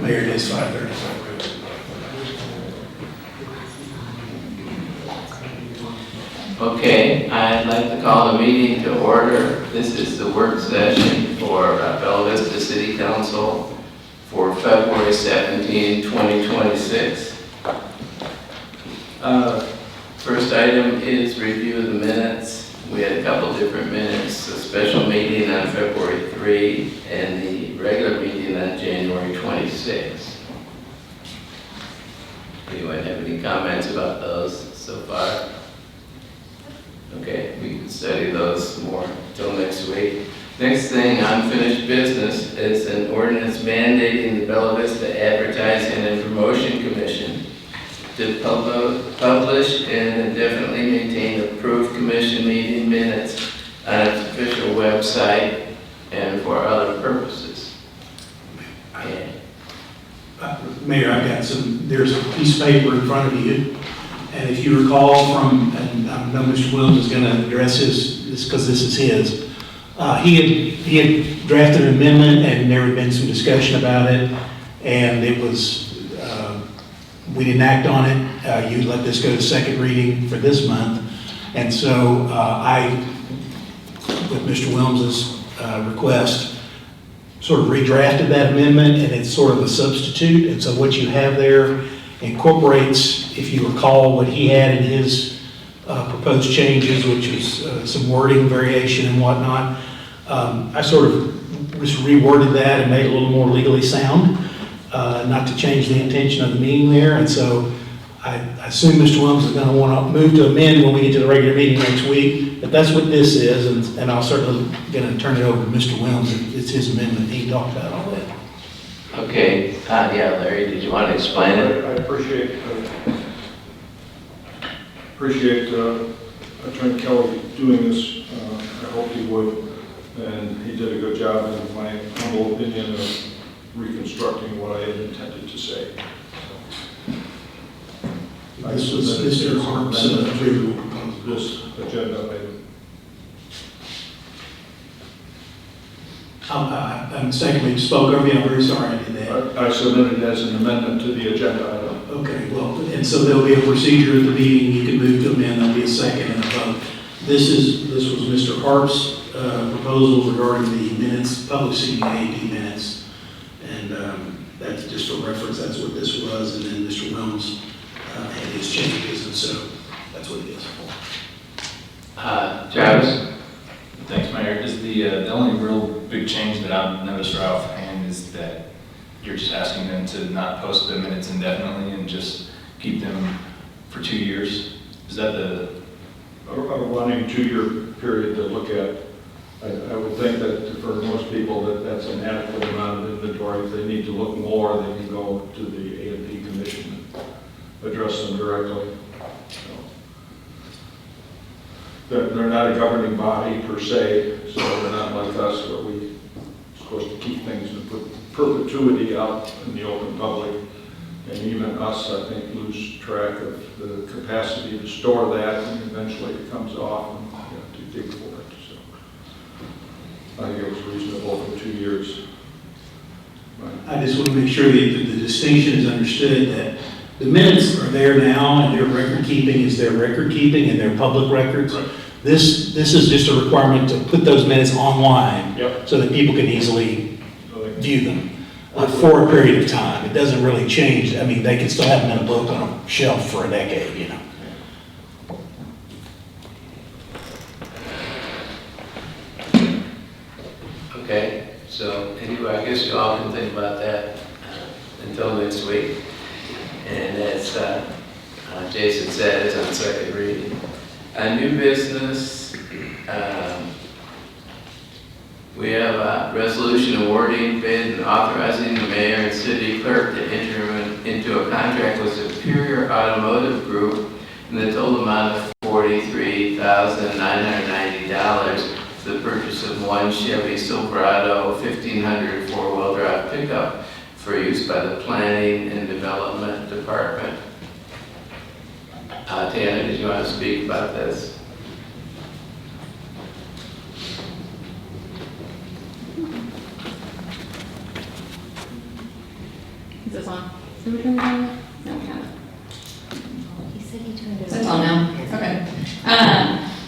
Mayor, it is 5:30. Okay, I'd like to call the meeting to order. This is the work session for Bella Vista City Council for February 17, 2026. First item is review of the minutes. We had a couple different minutes, a special meeting on February 3 and the regular meeting on January 26. Anyone have any comments about those so far? Okay, we can study those more until next week. Next thing, unfinished business, is an ordinance mandating the Bella Vista Advertising and Promotion Commission to publish and indefinitely maintain approved commission meeting minutes on its official website and for other purposes. Mayor, I've got there's a piece of paper in front of you, and if you recall from, and I know Mr. Williams is going to address this because this is his, he had drafted an amendment and there had been some discussion about it, and it was, we didn't act on it. You let this go to second reading for this month, and so I, with Mr. Williams's request, sort of redrafted that amendment, and it's sort of a substitute. And so what you have there incorporates, if you recall, what he had in his proposed changes, which was some wording variation and whatnot. I sort of just reworded that and made it a little more legally sound, not to change the intention of the meeting there. And so I assume Mr. Williams is going to want to move to amend when we get to the regular meeting next week, but that's what this is, and I'll certainly going to turn it over to Mr. Williams. It's his amendment. He talked about all that. Okay, yeah, Larry, did you want to explain it? I appreciate Attorney Kelly doing this. I hope he would, and he did a good job, in my humble opinion, of reconstructing what I had intended to say. This was Mr. Harp's this agenda item. I mistakenly spoke over you. I'm very sorry I did that. I submitted it as an amendment to the agenda item. Okay, well, and so there'll be a procedure at the meeting. You can move to amend. There'll be a second and a vote. This was Mr. Harp's proposal regarding the minutes, publishing the AP minutes, and that's just for reference. That's what this was, and then Mr. Williams had his changes, and so that's what it is. Travis? Thanks, Mayor. Is the only real big change that I've noticed right offhand is that you're just asking them to not post the minutes indefinitely and just keep them for 2 years? Is that A running 2-year period to look at. I would think that for most people that's an adequate amount of inventory. If they need to look more, they can go to the A&P Commission and address them directly. They're not a governing body per se, so they're not like us where we're supposed to keep things in perpetuity out in the open public. And even us, I think, lose track of the capacity to store that, and eventually it comes off and you have to dig for it. So I think it was reasonable for 2 years. I just want to make sure that the distinction is understood, that the minutes are there now, and their record keeping is their record keeping and their public records. Right. This is just a requirement to put those minutes online, Yep. so that people can easily view them for a period of time. It doesn't really change. I mean, they can still have them in a book on a shelf for a decade, you know. Okay, so anyway, I guess you all can think about that until next week. And as Jason said, it's on second reading. A new business, we have a resolution awarding bid and authorizing the mayor and city clerk to enter into a contract with Superior Automotive Group in the total amount of $43,990 for the purchase of one Chevy Silverado 1500 four-wheel drive pickup for use by the Planning and Development Department. Tana, did you want to speak about this? Is this on? Did we turn it on? No, we haven't. He said he turned it It's on now? Okay.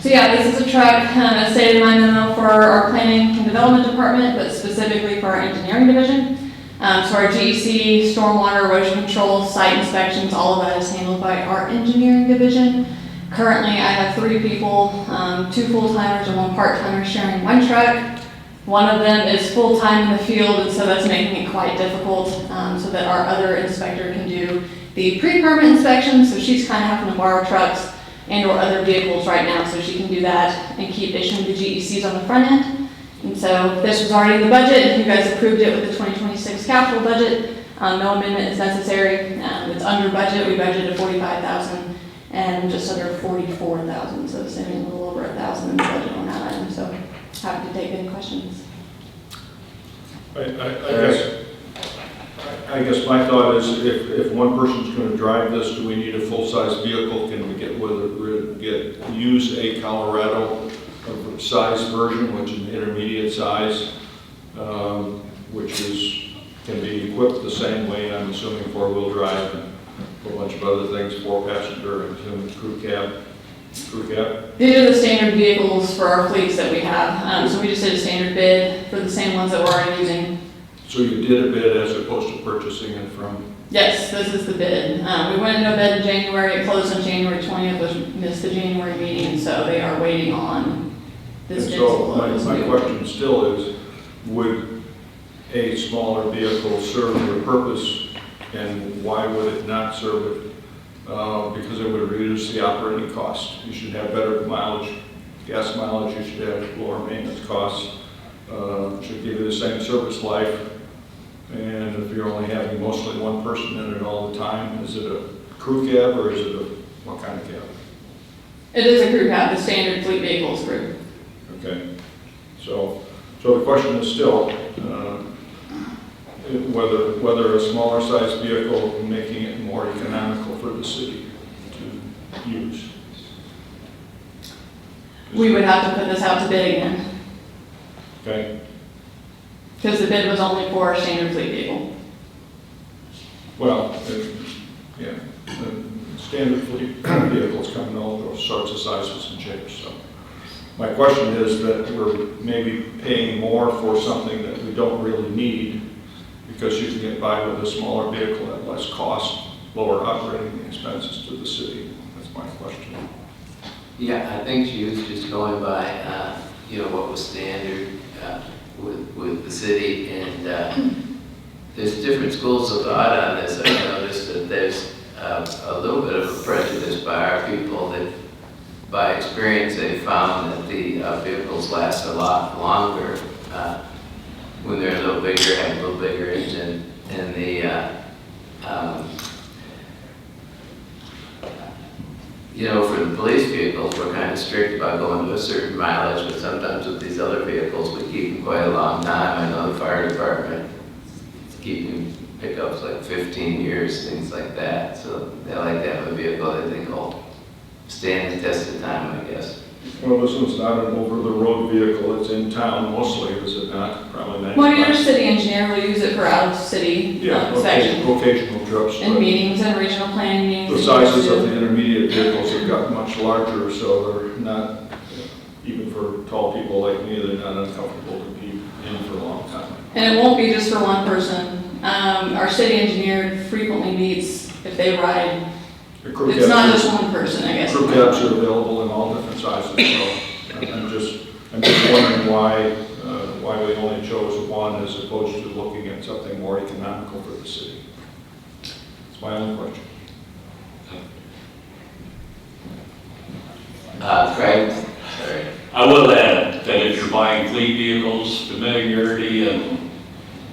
So yeah, this is a truck, as stated in my memo, for our planning and development department, but specifically for our engineering division. So our GEC, stormwater, erosion control, site inspections, all of that is handled by our engineering division. Currently, I have 3 people, 2 full-timers and 1 part-timer sharing one truck. One of them is full-time in the field, and so that's making it quite difficult, so that our other inspector can do the pre-permit inspection, so she's kind of having to borrow trucks and or other vehicles right now, so she can do that and keep issuing the GECs on the front end. And so this was already in the budget, you guys approved it with the 2026 capital budget, no amendment is necessary. It's under budget, we budgeted 45,000 and just under 44,000, so saving a little over 1,000 in the budget on that item, so happy to take any questions. I guess my thought is if one person's going to drive this, do we need a full-size vehicle? Can we use a Colorado size version, which is an intermediate size, which can be equipped the same way, I'm assuming four-wheel drive and a whole bunch of other things, four-passenger and crew cab. These are the standard vehicles for our fleets that we have. So we just did a standard bid for the same ones that we're already using. So you did a bid as opposed to purchasing it from? Yes, this is the bid. We went into a bid in January, it closed on January 20th, which missed the January meeting, so they are waiting on this bid to close. My question still is, would a smaller vehicle serve your purpose, and why would it not serve it? Because it would reduce the operating cost. You should have better mileage, gas mileage, you should have lower maintenance costs, should give you the same service life. And if you're only having mostly one person in it all the time, is it a crew cab or is it what kind of cab? It is a crew cab, the standard fleet vehicles crew. Okay. So the question is still whether a smaller size vehicle making it more economical for the city to use. We would have to put this out to bid again, Okay. because the bid was only for a standard fleet vehicle. Well, yeah, the standard fleet vehicles come in all those sorts of sizes and shapes. So my question is that we're maybe paying more for something that we don't really need because you can get by with a smaller vehicle at less cost, lower operating expenses to the city. That's my question. Yeah, I think she was just going by, what was standard with the city, and there's different schools of thought on this. I noticed that there's a little bit of a prejudice by our people that, by experience, they found that the vehicles last a lot longer when they're a little bigger, have a little bigger engine, and for the police vehicles, we're kind of strict about going to a certain mileage, but sometimes with these other vehicles, we keep them quite a long time. I know the fire department is keeping pickups like 15 years, things like that. So they like to have a vehicle that they think will stand the test of time, I guess. Well, this one's not an over-the-road vehicle. It's in town mostly, is it not? Probably not. Well, your city engineer will use it for out-of-city inspection. Vocational trips. And meetings and regional planning meetings. The sizes of the intermediate vehicles have gotten much larger, so they're not, even for tall people like me, they're not uncomfortable to be in for a long time. And it won't be just for one person. Our city engineer frequently meets if they ride. It's not just one person, I guess. Crew cabs are available in all different sizes, so I'm just wondering why we only chose one as opposed to looking at something more economical for the city. It's my only question. Craig? Sorry. I will add that if you're buying fleet vehicles, familiarity and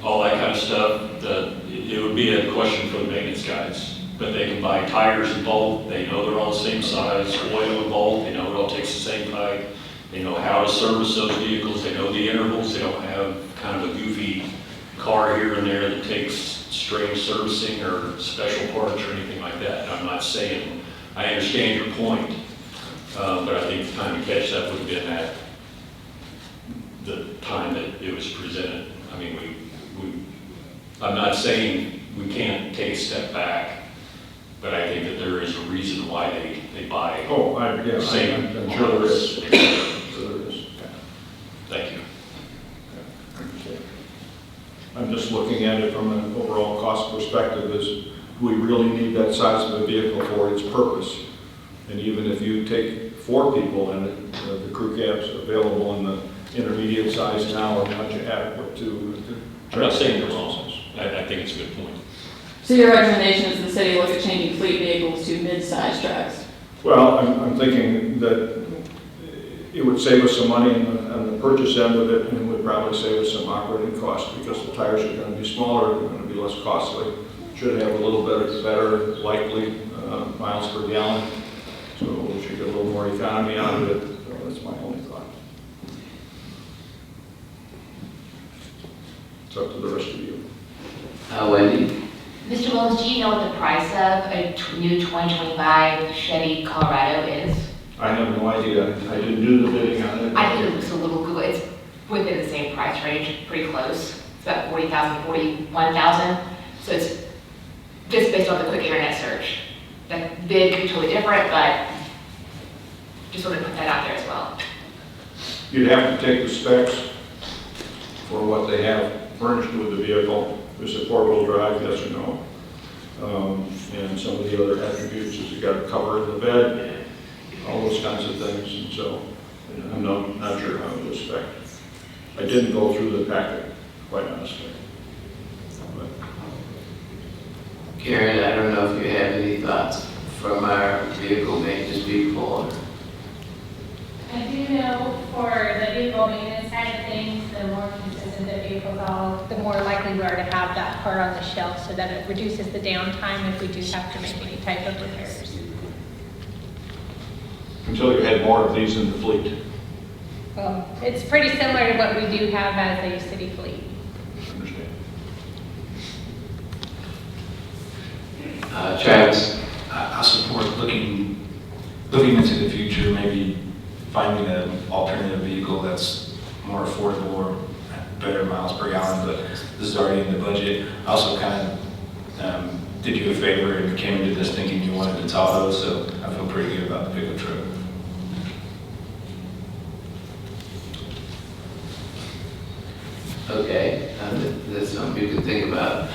all that kind of stuff, that it would be a question for the maintenance guys. But they can buy tires in bulk, they know they're all the same size, oil in bulk, they know it all takes the same pipe, they know how to service those vehicles, they know the intervals, they don't have kind of a goofy car here and there that takes strange servicing or special parts or anything like that. I'm not saying, I understand your point, but I think the time to catch that would have been at the time that it was presented. I mean, I'm not saying we can't take a step back, but I think that there is a reason why they buy. Oh, I'm sure there is. Sure there is. Thank you. I'm just looking at it from an overall cost perspective is, do we really need that size of a vehicle for its purpose? And even if you take 4 people in it, the crew cabs available in the intermediate size now are much adequate to. I'm not saying they're wrong. I think it's a good point. So your recommendation is the city look at changing fleet vehicles to mid-size trucks? Well, I'm thinking that it would save us some money on the purchase end of it, and it would probably save us some operating costs, because the tires are going to be smaller, they're going to be less costly. Should have a little better likely miles per gallon, so we should get a little more economy out of it. So that's my only thought. It's up to the rest of you. Wendy? Mr. Williams, do you know what the price of a new 2025 Chevy Colorado is? I have no idea. I didn't do the bidding on it. I think it was a little Google. It's within the same price range, pretty close. It's about 40,000, 41,000. So it's just based on the quick internet search. The bid could be totally different, but just wanted to put that out there as well. You'd have to take the specs for what they have furnished with the vehicle. Is it four-wheel drive, yes or no? And some of the other attributes, is it got a cover in the bed, all those kinds of things. And so I'm not sure how to spec. I didn't go through the packet, quite honestly. But Karen, I don't know if you have any thoughts from our vehicle maintenance people. I do know for the vehicle maintenance side of things, the more consistent the vehicles are, the more likely we are to have that part on the shelf, so that it reduces the downtime if we do have to make any type of repairs. until you had more of these in the fleet. Well, it's pretty similar to what we do have as a city fleet. Understand? Travis? I support looking into the future, maybe finding an alternative vehicle that's more affordable or better miles per gallon, but this is already in the budget. I also kind of did you a favor and came into this thinking you wanted a Tahoe, so I feel pretty good about the pickup truck. Okay, that's something you can think about.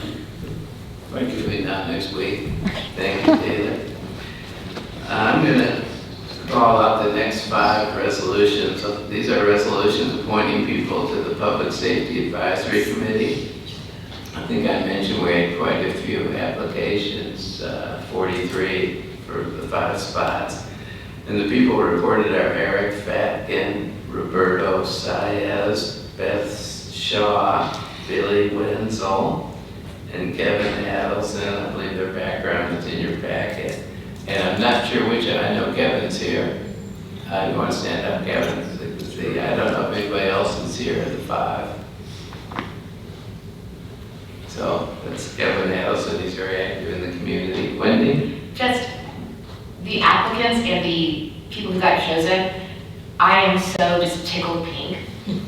Thank you. Maybe not next week. Thank you, Taylor. I'm gonna call out the next 5 resolutions. So these are resolutions appointing people to the Public Safety Advisory Committee. I think I mentioned we had quite a few applications, 43 for the 5 spots. And the people reported are Eric Fatkin, Roberto Saez, Beth Shaw, Billy Wenzel, and Kevin Adelson. I believe their background is in your packet. And I'm not sure which, I know Kevin's here. You want to stand up, Kevin? I don't know if anybody else is here of the 5. So that's Kevin Adelson, he's very active in the community. Wendy? Just the applicants and the people who got chosen, I am so just tickled pink.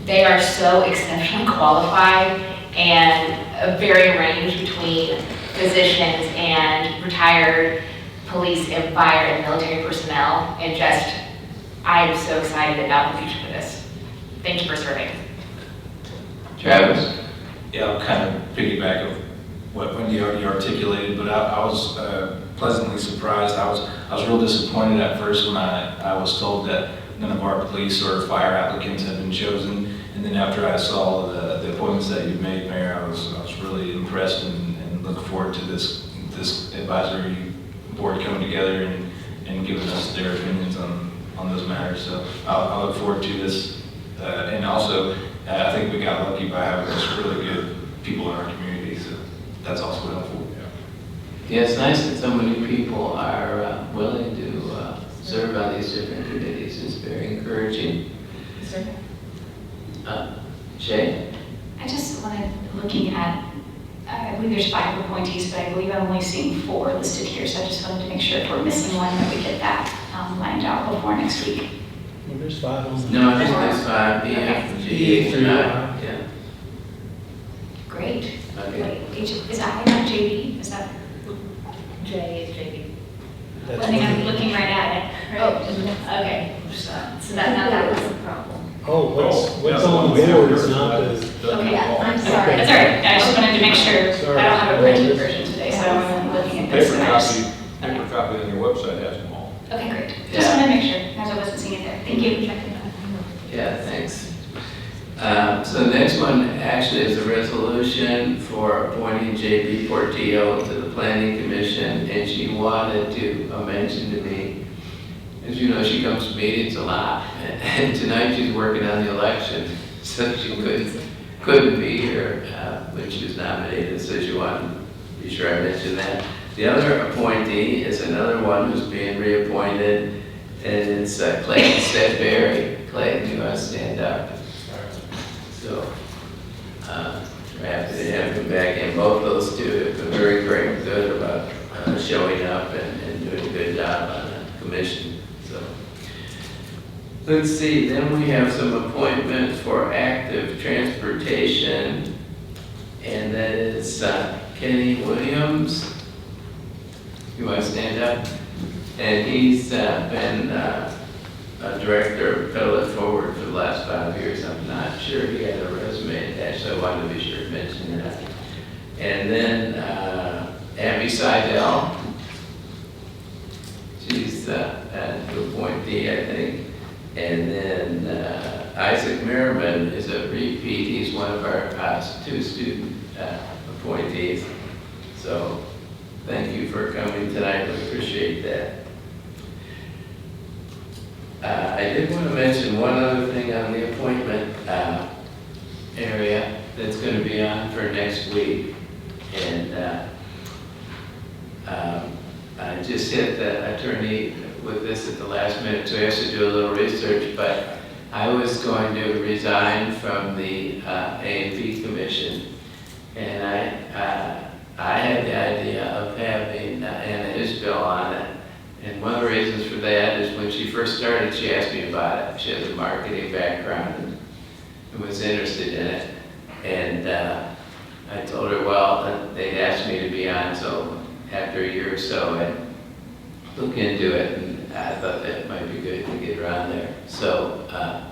They are so exceptionally qualified and a very range between physicians and retired police and fire and military personnel. And just, I am so excited about the future for this. Thank you for serving. Travis? Yeah, I'll kind of piggyback of what Wendy already articulated, but I was pleasantly surprised. I was real disappointed at first when I was told that none of our police or fire applicants had been chosen. And then after I saw the appointments that you've made, Mayor, I was really impressed and look forward to this advisory board coming together and giving us their opinions on those matters. So I look forward to this. And also, I think we got lucky by having just really good people in our community, so that's also helpful. Yeah, it's nice that so many people are willing to serve on these different committees. It's very encouraging. Shay? I just wanted, looking at, I believe there's 5 appointees, but I believe I'm only seeing 4 listed here, so I just wanted to make sure if we're missing one, that we get that lined out before next week. Well, there's 5 on the. No, I think there's 5, B, F, and G, H, and I. Yeah. Great. Okay. Wait, is I not JD? Is that? J is JB. I think I'm looking right at it. Oh, Okay. So that was a problem. Oh, what's yeah, on we the have board yours. is not the. Okay. Yeah, I'm sorry. That's all right. I just wanted to make sure. Sorry. I don't have a printed version today, so I wasn't looking at this. Paper copy on your website has them all. Okay, great. Yeah. Just wanted to make sure, as I wasn't seeing it there. Thank you. Yeah, thanks. one actually is a resolution for appointing J.B. Portillo to the Planning Commission, and she wanted to mention to me, as you know, she comes to meetings a lot, and tonight she's working on the election, so she couldn't be here when she was nominated, so she wanted to be sure I mention that. The other appointee is another one who's being reappointed, and it's Clayton Sedberry. Clayton, you want to stand up? So, we're happy to have him back, and both those two have been very good about showing up and doing a good job on the commission. So, let's see, then we have some appointments for active transportation, and that is Kenny Williams. You want to stand up? And he's been a director of Pedal It Forward for the last 5 years. I'm not sure he had a resume attached, so I wanted to be sure to mention that. And then Abby Seidel. She's an appointee, I think. And then Isaac Merriman is a repeat. He's one of our 2 student appointees. So thank you for coming tonight. We appreciate that. I did want to mention one other thing on the appointment area that's going to be on for next week. And I just hit the attorney with this at the last minute, so I have to do a little research, but I was going to resign from the A&P Commission, and I had the idea of having Anna Isbell on it. And one of the reasons for that is when she first started, she asked me about it. She has a marketing background and was interested in it. And I told her, well, they'd asked me to be on, so after a year or so, I'd look into it, and I thought that might be good to get her on there. So, I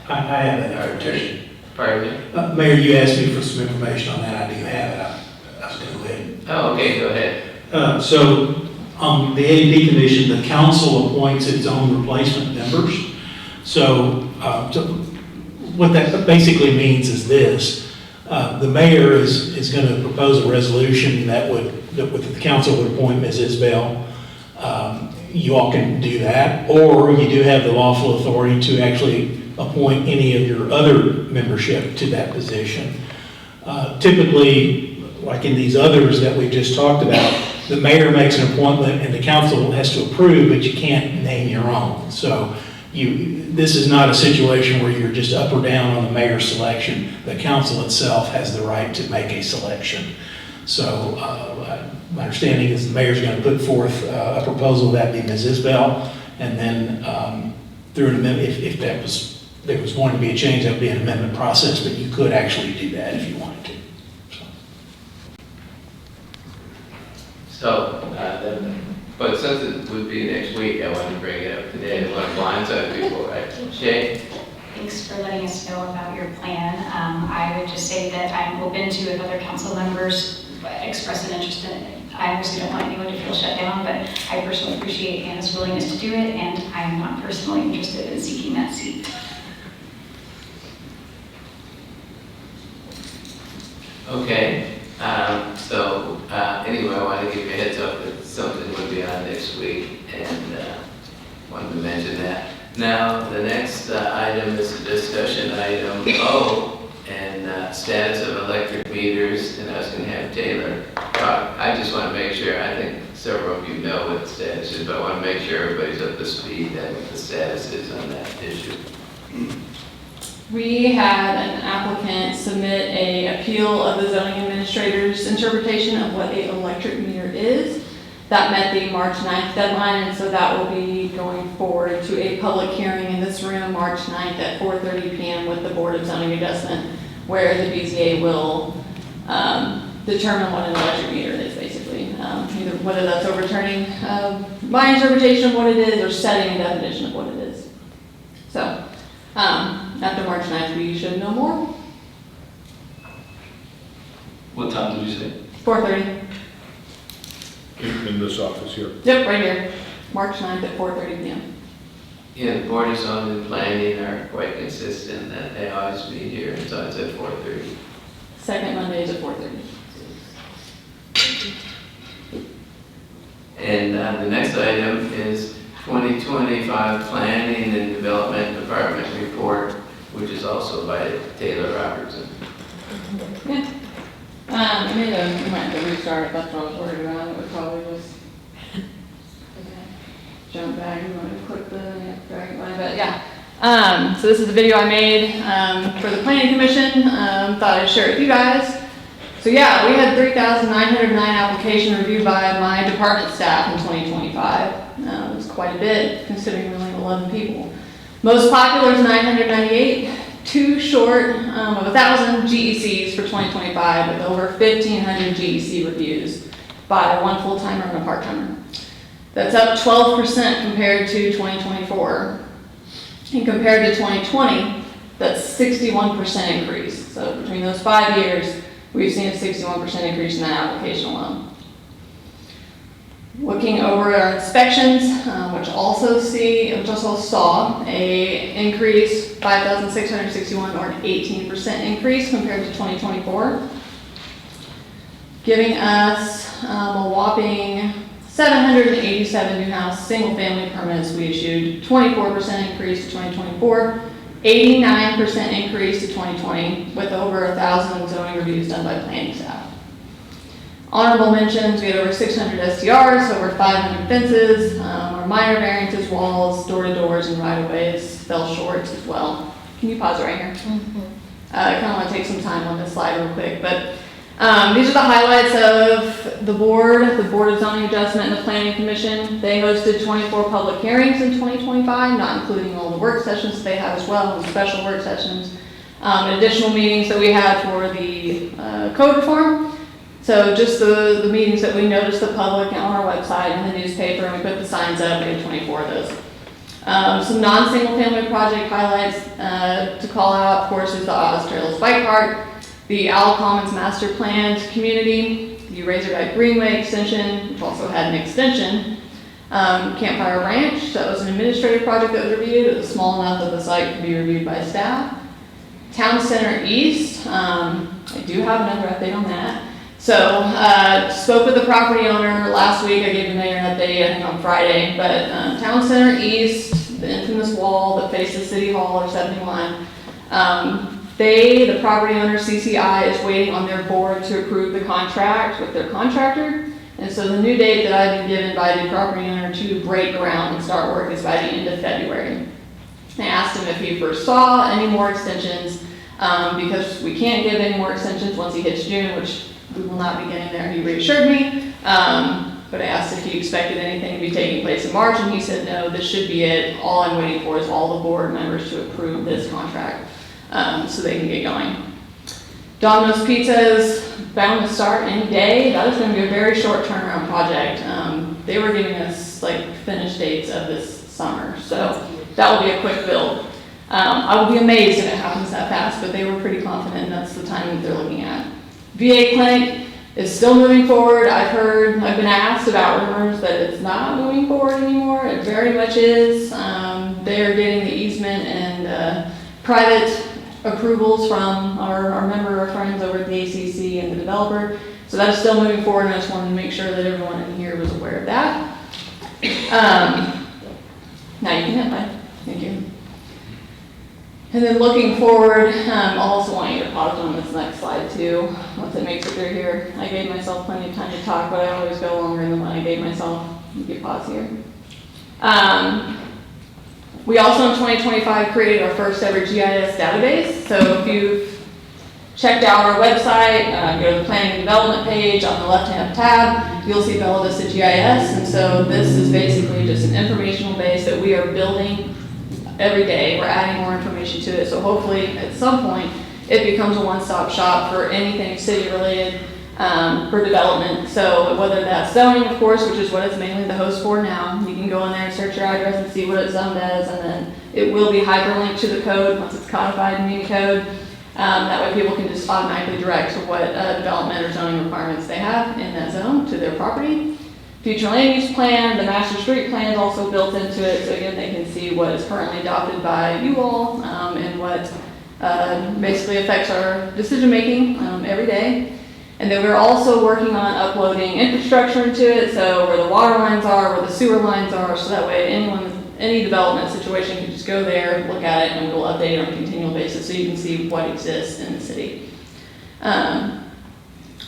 have that information. Pardon me? Mayor, you asked me for some information on that. I do have it. I was going to go ahead. Oh, okay, go ahead. So on the A&P Commission, the council appoints its own replacement members. So what that basically means is this. The mayor is going to propose a resolution that the council would appoint Ms. Isbell. You all can do that, or you do have the lawful authority to actually appoint any of your other membership to that position. Typically, like in these others that we just talked about, the mayor makes an appointment and the council has to approve, but you can't name your own. So this is not a situation where you're just up or down on the mayor's selection. The council itself has the right to make a selection. So my understanding is the mayor's going to put forth a proposal that be Ms. Isbell, and then through an amendment, if there was going to be a change, that would be an amendment process, but you could actually do that if you wanted to. But since it would be next week, I wanted to bring it up today. I want to blindside people, right? Shay? Thanks for letting us know about your plan. I would just say that I'm open to if other council members express an interest in it. I obviously don't want anyone to feel shut down, but I personally appreciate Anna's willingness to do it, and I'm not personally interested in seeking that seat. Okay. Anyway, I wanted to give you a heads up that something would be on next week, and wanted to mention that. Now, the next item is a discussion item O, and status of electric meters, and I was going to have Taylor talk. I just want to make sure, I think several of you know what the status is, but I want to make sure everybody's up to speed and what the status is on that issue. We had an applicant submit a appeal of the zoning administrator's interpretation of what an electric meter is. That met the March 9th deadline, and so that will be going forward to a public hearing in this room, March 9th at 4:30 p.m. with the Board of Zoning Adjustment, where the BZA will determine what an electric meter is, basically. Either whether that's overturning my interpretation of what it is or setting a definition of what it is. So, after March 9th, we should know more. What time did you say? 4:30. In this office here. Yep, right here. March 9th at 4:30 p.m. Yeah, the Board of Zoning and Planning are quite consistent that they always meet here, so it's at 4:30. Second Mondays at 4:30. And the next item is 2025 Planning and Development Department Report, which is also by Taylor Robertson. Yeah. We might have to restart it, that's what I was worried about, it would probably just jump back, you want to click the, drag it by, but yeah. So this is the video I made, for the Planning Commission, thought I'd share it with you guys. So yeah, we had 3,909 applications reviewed by my department staff in 2025. It was quite a bit, considering we only have 11 people. Most popular is 998. Too short of 1,000 GECs for 2025 with over 1,500 GEC reviews by one full-timer and a part-timer. That's up 12% compared to 2024. And compared to 2020, that's 61% increase. So between those 5 years, we've seen a 61% increase in that application alone. Looking over our inspections, which also saw a increase, 5,661, or an 18% increase compared to 2024, giving us a whopping 787 new house single-family permits we issued, 24% increase to 2024, 89% increase to 2020, with over 1,000 zoning reviews done by planning staff. Honorable mentions, we had over 600 STRs, over 500 fences, our minor variances, walls, door-to-doors, and right-of-ways fell short as well. Can you pause right here? I kind of want to take some time on this slide real quick, but these are the highlights of the Board of Zoning Adjustment, and the Planning Commission. They hosted 24 public hearings in 2025, not including all the work sessions they have as well, and special work sessions, additional meetings that we had for the code reform. So just the meetings that we noticed the public on our website and the newspaper, and we put the signs up, we had 24 of those. Some non-single family project highlights to call out, of course, is the Oz Trails Bike Park, the Owl Commons Master Planned Community, the Razorback Greenway Extension, which also had an extension, Campfire Ranch, that was an administrative project that was reviewed. It was small enough that the site could be reviewed by staff. Town Center East, I do have another update on that. So, spoke with the property owner last week. I gave the mayor an update, I think on Friday, but Town Center East, the infamous wall that faces City Hall or 71, the property owner, CCI, is waiting on their board to approve the contract with their contractor. And so the new date that I've been given by the property owner to break ground and start work is by the end of February. I asked him if he foresaw any more extensions, because we can't give any more extensions once he hits June, which we will not be getting there, he reassured me. But I asked if he expected anything to be taking place in March, and he said no, this should be it. All I'm waiting for is all the board members to approve this contract, so they can get going. Domino's Pizza is bound to start any day. That is going to be a very short turnaround project. They were giving us like finish dates of this summer, so that will be a quick build. I will be amazed if it happens that fast, but they were pretty confident that's the time that they're looking at. VA clinic is still moving forward. I've been asked about rumors that it's not moving forward anymore. It very much is. They're getting the easement and private approvals from our member, our friends over at the ACC and the developer. So that's still moving forward, and I just wanted to make sure that everyone in here was aware of that. Now you can hit play. Thank you. And then looking forward, I also want you to pause on this next slide too, once it makes it through here. I gave myself plenty of time to talk, but I always go longer than what I gave myself. You can pause here. We also in 2025 created our first ever GIS database. So if you've checked out our website, go to the planning and development page on the left-hand tab, you'll see Bella Vista GIS. And so this is basically just an informational base that we are building every day. We're adding more information to it. So hopefully at some point it becomes a one-stop shop for anything city related for development. So whether that's zoning, of course, which is what it's mainly the host for now, you can go in there and search your address and see what it's zoned as, and then it will be hyperlinked to the code once it's codified in Unicode. That way people can just automatically direct to what development or zoning requirements they have in that zone to their property. If future land use plan, the master street plan is also built into it, so again, they can see what is currently adopted by you all, and what basically affects our decision-making every day. And then we're also working on uploading infrastructure into it, so where the water lines are, where the sewer lines are, so that way any development situation can just go there, look at it, and we'll update it on a continual basis so you can see what exists in the city.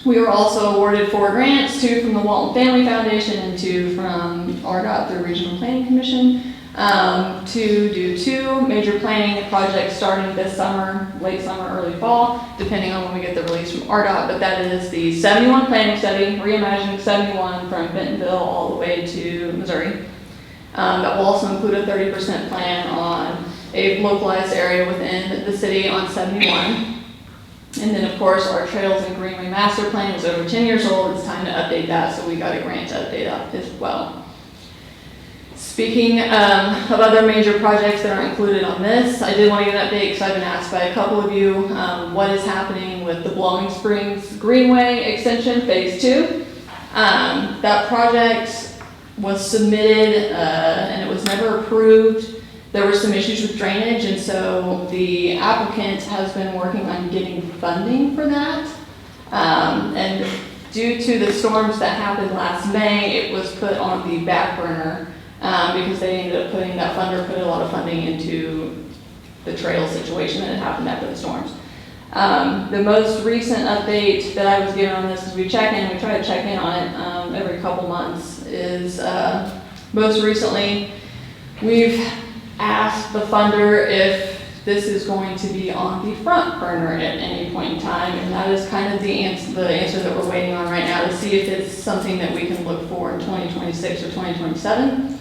We were also awarded 4 grants, 2 from the Walton Family Foundation and 2 from RDOT through Regional Planning Commission, to do 2 major planning projects starting this summer, late summer, early fall, depending on when we get the release from RDOT, but that is the 71 planning study, reimagining 71 from Bentonville all the way to Missouri. That will also include a 30% plan on a localized area within the city on 71. And then, of course, our Trails and Greenway Master Plan is over 10 years old. It's time to update that, so we got a grant to update that as well. Speaking of other major projects that are included on this, I did want to get an update because I've been asked by a couple of you what is happening with the Blowing Springs Greenway Extension Phase 2. That project was submitted and it was never approved. There were some issues with drainage, and so the applicant has been working on getting funding for that. And due to the storms that happened last May, it was put on the back burner because they ended up put a lot of funding into the trail situation that had happened after the storms. The most recent update that I was given on this is we try to check in on it every couple months, is most recently we've asked the funder if this is going to be on the front burner at any point in time, and that is kind of the answer that we're waiting on right now to see if it's something that we can look for in 2026 or 2027.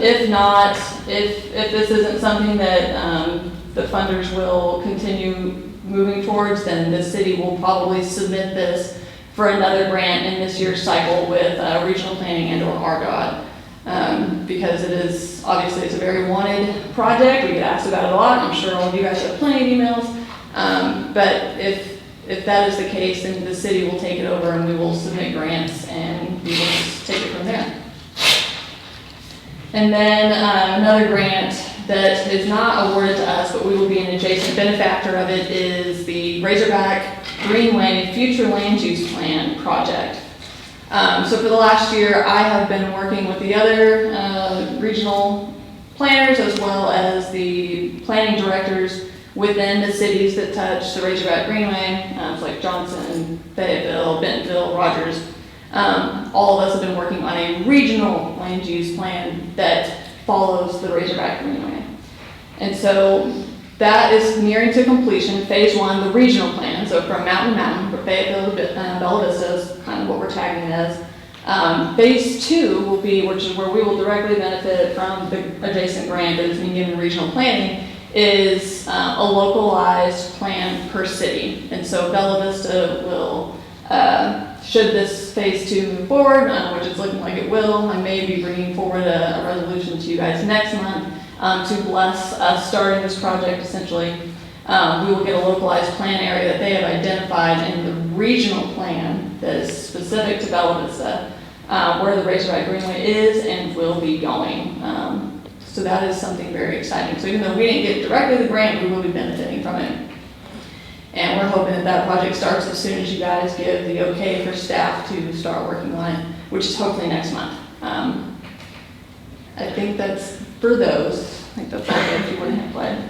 If not, if this isn't something that the funders will continue moving towards, then the city will probably submit this for another grant in this year's cycle with regional planning and or RDOT. Because it is, obviously it's a very wanted project. We get asked about it a lot. I'm sure all of you guys have plenty of emails. But if that is the case, then the city will take it over and we will submit grants and we will just take it from there. And then another grant that is not awarded to us, but we will be an adjacent benefactor of it, is the Razorback Greenway Future Land Use Plan project. So for the last year, I have been working with the other regional planners as well as the planning directors within the cities that touch the Razorback Greenway, like Johnson, Fayetteville, Bentonville, Rogers. All of us have been working on a regional land use plan that follows the Razorback Greenway. And so that is nearing to completion. Phase 1, the regional plan, so from mountain to mountain, from Fayetteville to Bella Vista is kind of what we're tagging it as. Phase 2 will be, which is where we will directly benefit from the adjacent grant that is being given regional planning, is a localized plan per city. And so Bella Vista will, should this phase 2 move forward, which it's looking like it will, I may be bringing forward a resolution to you guys next month to bless us starting this project essentially. We will get a localized plan area that they have identified in the regional plan that is specific to Bella Vista, where the Razorback Greenway is and will be going. So that is something very exciting. So even though we didn't get directly the grant, we will be benefiting from it. And we're hoping that that project starts as soon as you guys give the okay for staff to start working on it, which is hopefully next month. I think that's for those. I think that's all if you want to hit play.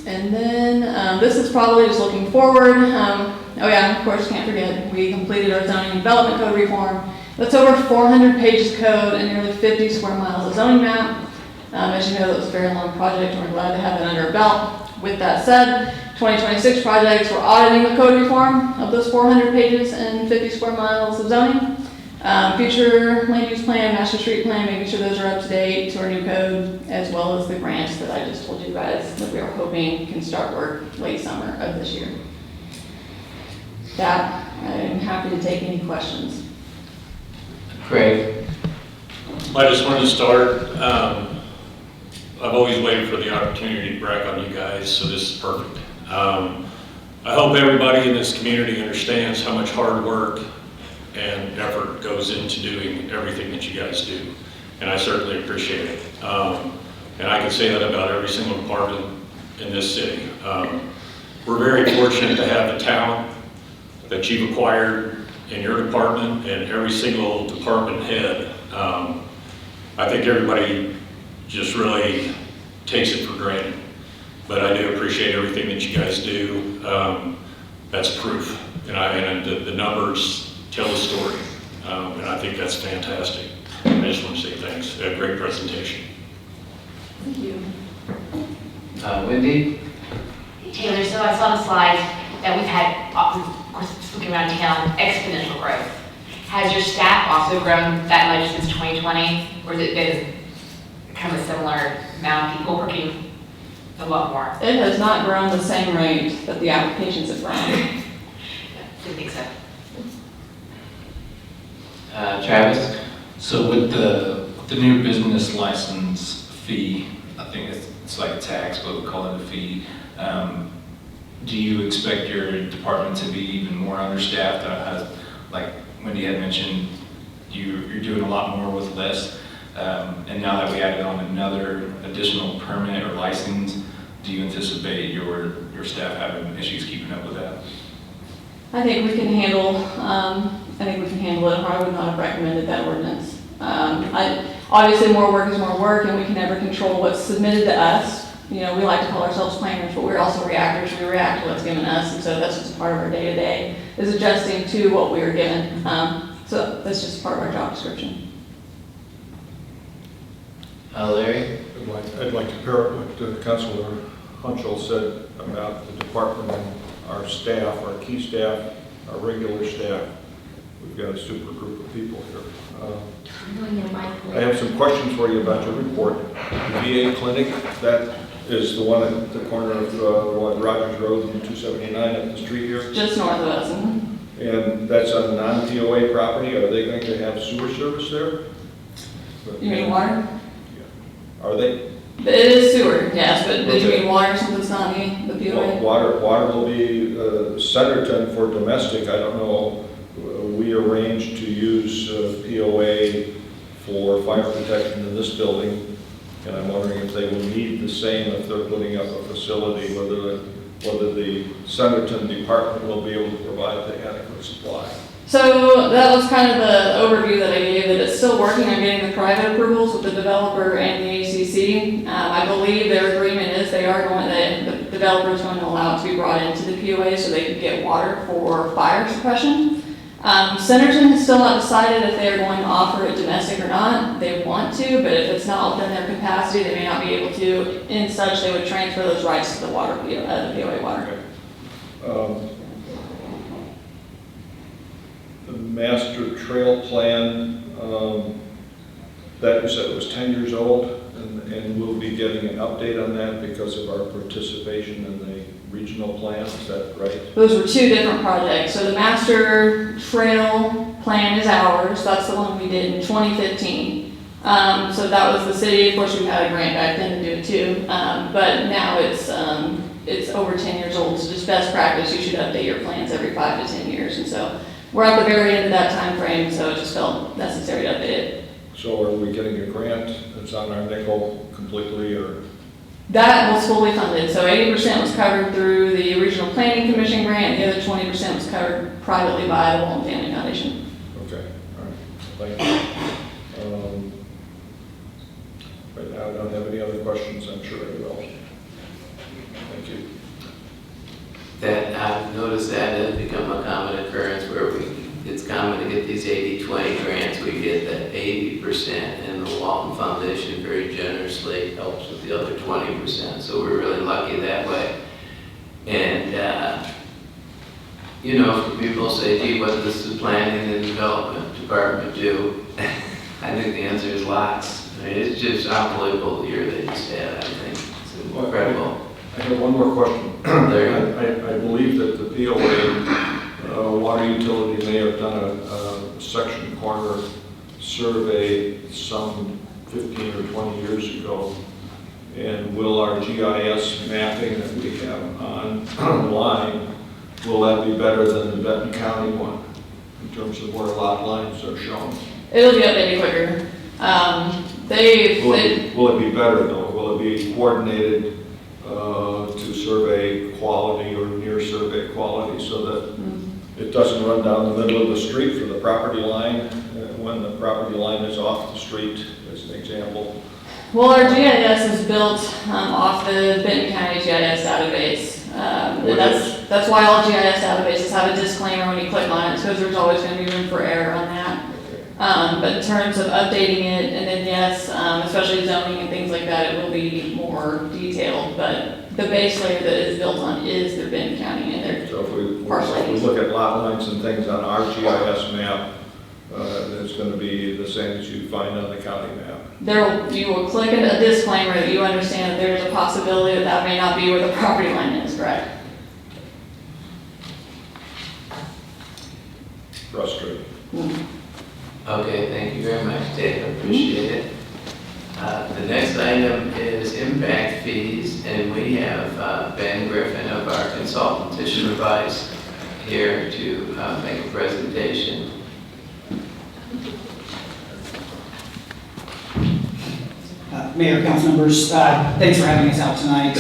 And then this is probably just looking forward. Oh yeah, of course, can't forget, we completed our zoning and development code reform. That's over 400 pages of code and nearly 50 square miles of zoning map. As you know, that was a very long project, and we're glad to have it under our belt. With that said, 2026 projects, we're auditing the code reform of those 400 pages and 50 square miles of zoning. Future land use plan, master street plan, making sure those are up to date to our new code, as well as the grants that I just told you guys that we are hoping can start work late summer of this year. That, I'm happy to take any questions. Craig? I just wanted to start, I've always waited for the opportunity to brag on you guys, so this is perfect. I hope everybody in this community understands how much hard work and effort goes into doing everything that you guys do. And I certainly appreciate it. And I can say that about every single department in this city. We're very fortunate to have the talent that you've acquired in your department and every single department head. I think everybody just really takes it for granted. But I do appreciate everything that you guys do. That's proof. And the numbers tell the story. And I think that's fantastic. I just want to say thanks. A great presentation. Thank you. Wendy? Taylor, so I saw the slides that we've had, of course, just looking around town, exponential growth. Has your staff also grown that much since 2020? Or has it been kind of a similar amount of people working a lot more? It has not grown the same rate that the applications have grown. Didn't think so. Travis? So with the new business license fee, I think it's like a tax, but we call it a fee. Do you expect your department to be even more understaffed? Like Wendy had mentioned, you're doing a lot more with less. And now that we added on another additional permit or license, do you anticipate your staff having issues keeping up with that? I think we can handle it, or I would not have recommended that ordinance. Obviously, more work is more work, and we can never control what's submitted to us. You know, we like to call ourselves planners, but we're also reactors. We react to what's given us, and so that's just part of our day-to-day, is adjusting to what we are given. So that's just part of our job description. Larry? I'd like to pair what Councilor Hunchel said about the department and our staff, our key staff, our regular staff. We've got a super group of people here. I have some questions for you about your report. The VA clinic, that is the one at the corner of Rogers Road and 279 up the street here? Just north of us. And that's on non-POA property. Are they going to have sewer service there? You mean water? Are they? It is sewer, yes, but did you mean water since it's not the POA? Water will be Centerton for domestic. I don't know. We arranged to use POA for fire protection in this building, and I'm wondering if they will need the same if they're putting up a facility, whether the Centerton department will be able to provide the adequate supply. So that was kind of the overview that I gave, that it's still working on getting the private approvals with the developer and the ACC. I believe their agreement is the developer is going to allow it to be brought into the POA so they could get water for fire suppression. Centerton has still not decided if they are going to offer it domestic or not. They want to, but if it's not within their capacity, they may not be able to. In such, they would transfer those rights to the water, the POA water. The master trail plan, that you said it was 10 years old, and we'll be getting an update on that because of our participation in the regional plan, is that right? Those were two different projects. So the master trail plan is ours. That's the one we did in 2015. So that was the city. Of course, we had a grant back then to do it too. But now it's over 10 years old. So just best practice, you should update your plans every 5 to 10 years. And so we're at the very end of that time frame, so it just felt necessary to update it. So are we getting a grant that's on our nickel completely, or? That was fully funded, so 80% was covered through the Regional Planning Commission grant, the other 20% was covered privately by the Walton Family Foundation. Okay, all right, thank you. Right now, I don't have any other questions, I'm sure I will. Thank you. That I've noticed that has become a common occurrence where it's common to get these 80-20 grants. We get that 80%, and the Walton Foundation very generously helps with the other 20%. So we're really lucky that way. And you know, people say, "Gee, what does the planning and development department do?" I think the answer is lots. I mean, it's just unbelievable the year they just had. I think it's incredible. I have one more question. I believe that the POA water utility may have done a section corner survey some 15 or 20 years ago. And will our GIS mapping that we have online Will that be better than the Benton County one in terms of where lot lines are shown? It'll be updated quicker. Will it be better though? Will it be coordinated to survey quality or near survey quality so that it doesn't run down the middle of the street for the property line when the property line is off the street, as an example? Well, our GIS is built off the Benton County GIS database. That's why all GIS databases have a disclaimer when you click on it, because there's always going to be room for error on that. But in terms of updating it, and then yes, especially zoning and things like that, it will be more detailed. But the base layer that it's built on is the Benton County and their So if we parcels. look at lot lines and things on our GIS map, it's going to be the same as you find on the county map. You will click a disclaimer that you understand that there's a possibility that that may not be where the property line is, correct? Frustrating. Okay, thank you very much, Dave, appreciate it. The next item is impact fees, and we have Ben Griffin of our consultant to supervise here to make a presentation. Mayor, council members, thanks for having us out tonight.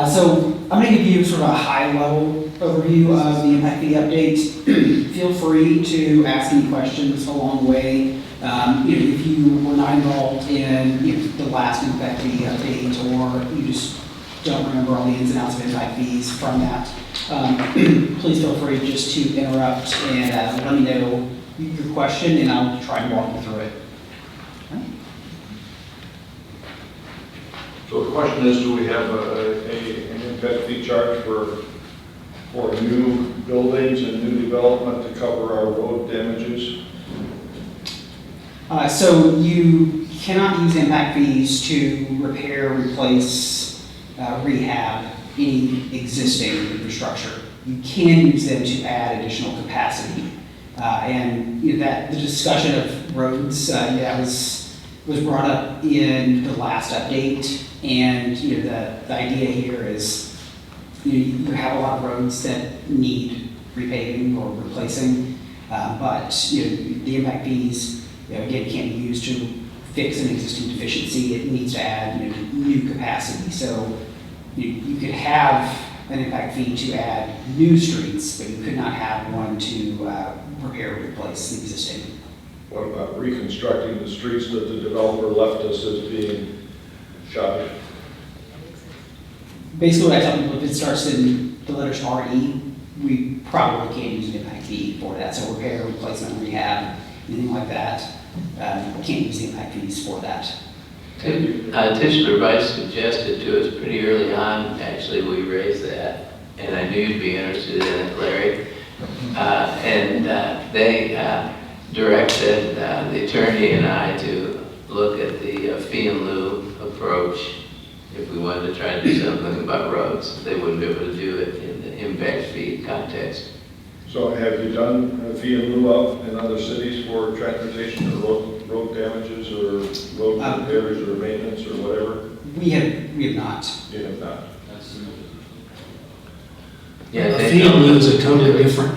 So I'm going to give you sort of a high-level overview of the impact fee update. Feel free to ask any questions along the way. If you were not involved in the last impact fee update, or you just don't remember all the ins and outs of impact fees from that, please feel free just to interrupt and let me know your question, and I'll try to walk you through it. So the question is, do we have an impact fee charge for new buildings and new development to cover our road damages? So you cannot use impact fees to repair, replace, rehab any existing infrastructure. You can use them to add additional capacity. And that the discussion of roads was brought up in the last update. And the idea here is you have a lot of roads that need repaving or replacing, but the impact fees again can't be used to fix an existing deficiency. It needs to add new capacity. So you could have an impact fee to add new streets, but you could not have one to repair or replace the existing. What about reconstructing the streets that the developer left us as being shoddy? Basically, what I tell people, if it starts in the letters RE, we probably can't use an impact fee for that. So repair, replacement, rehab, anything like that, we can't use the impact fees for that. Titular Vice suggested to us pretty early on, actually, we raised that, and I knew you'd be interested in it, Larry. They directed the attorney and I to look at the fee in lieu approach if we wanted to try to do something about roads. They wouldn't be able to do it in the impact fee context. So have you done a fee in lieu of in other cities for transportation or road damages or road repairs or maintenance or whatever? We have not. You have not. Yeah, A fee in lieu is a totally different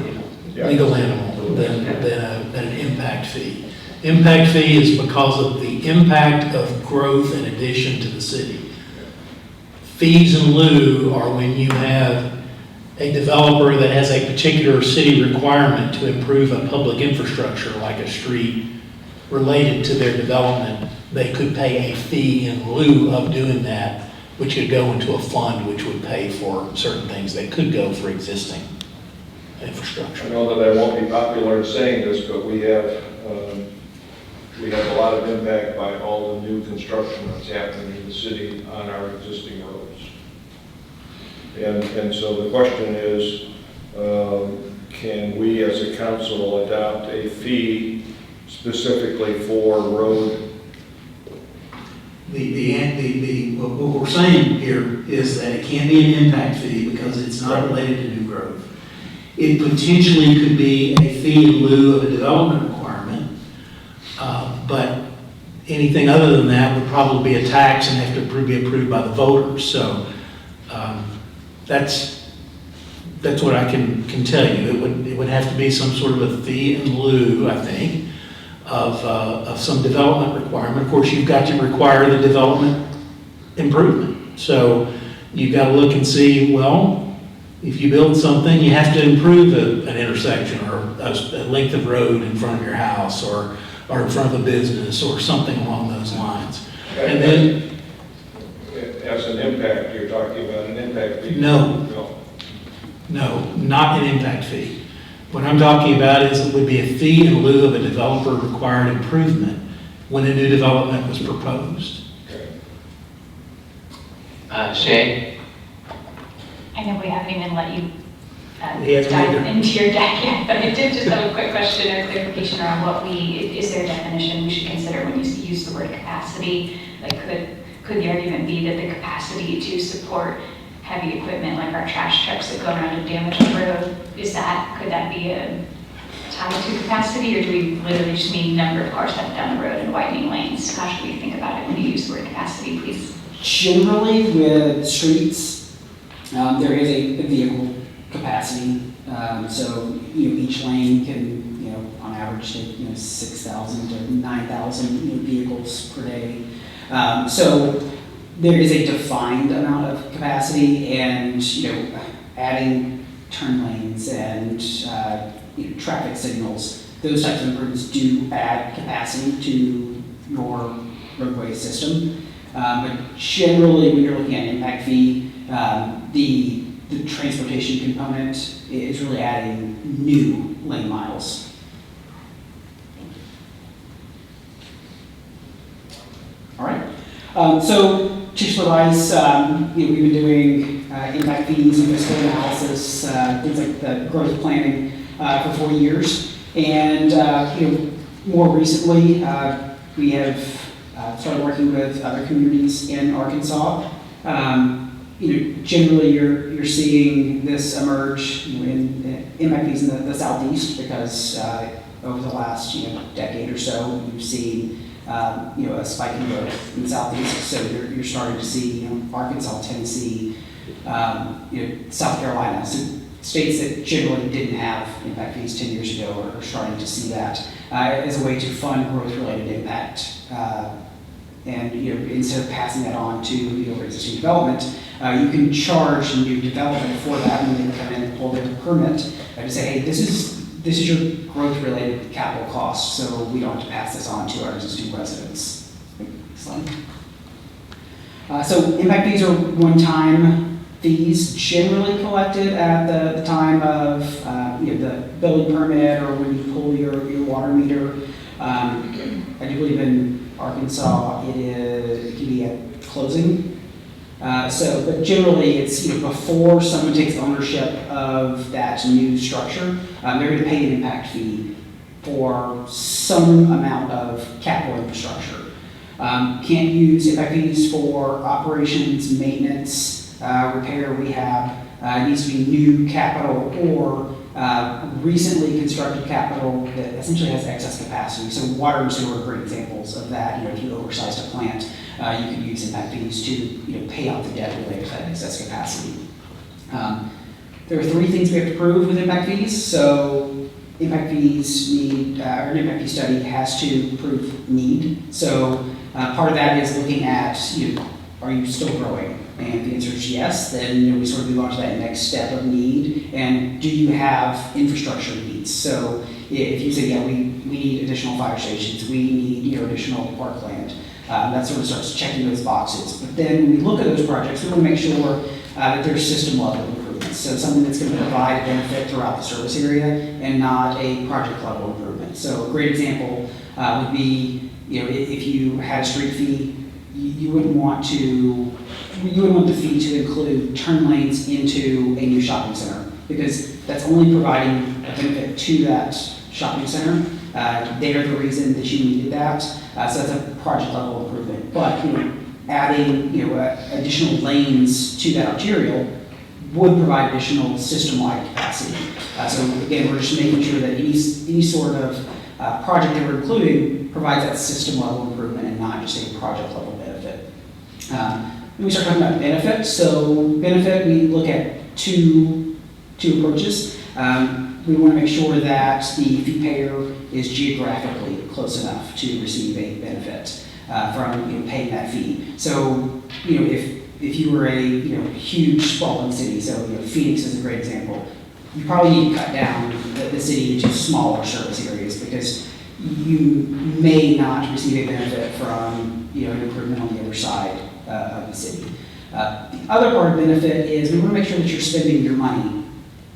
Yeah. legal animal than an impact fee. Impact fee is because of the impact of growth and addition to the city. Fees in lieu are when you have a developer that has a particular city requirement to improve a public infrastructure like a street related to their development. They could pay a fee in lieu of doing that, which could go into a fund which would pay for certain things that could go for existing infrastructure. I know that I won't be popular in saying this, but we have a lot of impact by all the new construction that's happening in the city on our existing roads. And so the question is, can we as a council adopt a fee specifically for road? What we're saying here is that it can't be an impact fee because it's not related to new growth. It potentially could be a fee in lieu of a development requirement, but anything other than that would probably be a tax and have to be approved by the voters. So that's what I can tell you. It would have to be some sort of a fee in lieu, I think, of some development requirement. Of course, you've got to require the development improvement. So you've got to look and see, well, if you build something, you have to improve an intersection or a length of road in front of your house or in front of a business or something along those lines. And then, As an impact, you're talking about an impact fee? No. No, not an impact fee. What I'm talking about is it would be a fee in lieu of a developer required improvement when a new development was proposed. Shay? I know we haven't even let you He hasn't dive either. into your deck yet, but I did just have a quick question or clarification around is there a definition we should consider when you use the word capacity? Like could the argument be that the capacity to support heavy equipment like our trash trucks that go around and damage the road, could that be a tied to capacity, or do we literally just mean number of cars headed down the road and widening lanes? How should we think about it when you use the word capacity, please? Generally, with streets, there is a vehicle capacity. So each lane can, on average, take 6,000 to 9,000 vehicles per day. So there is a defined amount of capacity, and adding turn lanes and traffic signals, those types of improvements do add capacity to your roadway system. But generally, when you're looking at impact fee, the transportation component is really adding new lane miles. All right. So Chiefs with Ice, we've been doing impact fees and fiscal analysis, things like the growth planning for 4 years. And more recently, we have started working with other communities in Arkansas. Generally you're seeing this emerge in impact fees in the southeast because over the last decade or so you've seen a spike in growth in the southeast. So you're starting to see Arkansas, Tennessee, South Carolina, so states that generally didn't have impact fees 10 years ago are starting to see that as a way to fund growth-related impact. And instead of passing that on to existing development, you can charge new development for that when they come in and pull their permit to say, hey, this is your growth-related capital cost, so we don't have to pass this on to our existing residents. Excellent. So impact fees are one-time fees generally collected at the time of the building permit or when you pull your water meter. I do believe in Arkansas it can be at closing. But generally it's before someone takes ownership of that new structure, they're going to pay an impact fee for some amount of capital infrastructure. Can't use impact fees for operations, maintenance, repair, rehab. It needs to be new capital or recently constructed capital that essentially has excess capacity. So water and sewer are great examples of that. If you oversized a plant, you could use impact fees to pay out the debt related to that excess capacity. There are 3 things we have to prove with impact fees. So impact fees need, or an impact fee study has to prove need. So part of that is looking at, are you still growing? And if the answer is yes, then we sort of move on to that next step of need. And do you have infrastructure needs? So if you say, yeah, we need additional fire stations, we need additional parkland, that sort of starts checking those boxes. But then when we look at those projects, we want to make sure that there's system level improvements. So something that's going to provide a benefit throughout the service area and not a project level improvement. So a great example would be, if you had a street fee, you wouldn't want the fee to include turn lanes into a new shopping center because that's only providing a benefit to that shopping center. They are the reason that you needed that. So that's a project level improvement. But adding additional lanes to that arterial would provide additional system-wide capacity. So again, we're just making sure that any sort of project that we're including provides that system level improvement and not just a project level benefit. Then we start talking about benefit. So benefit, we look at 2 two approaches. We want to make sure that the fee payer is geographically close enough to receive a benefit from paying that fee. So, if you were a huge sprawling city, so Phoenix is a great example, you probably need to cut down the city into smaller service areas because you may not receive a benefit from an improvement on the other side of the city. The other part of the benefit is we want to make sure that you're spending your money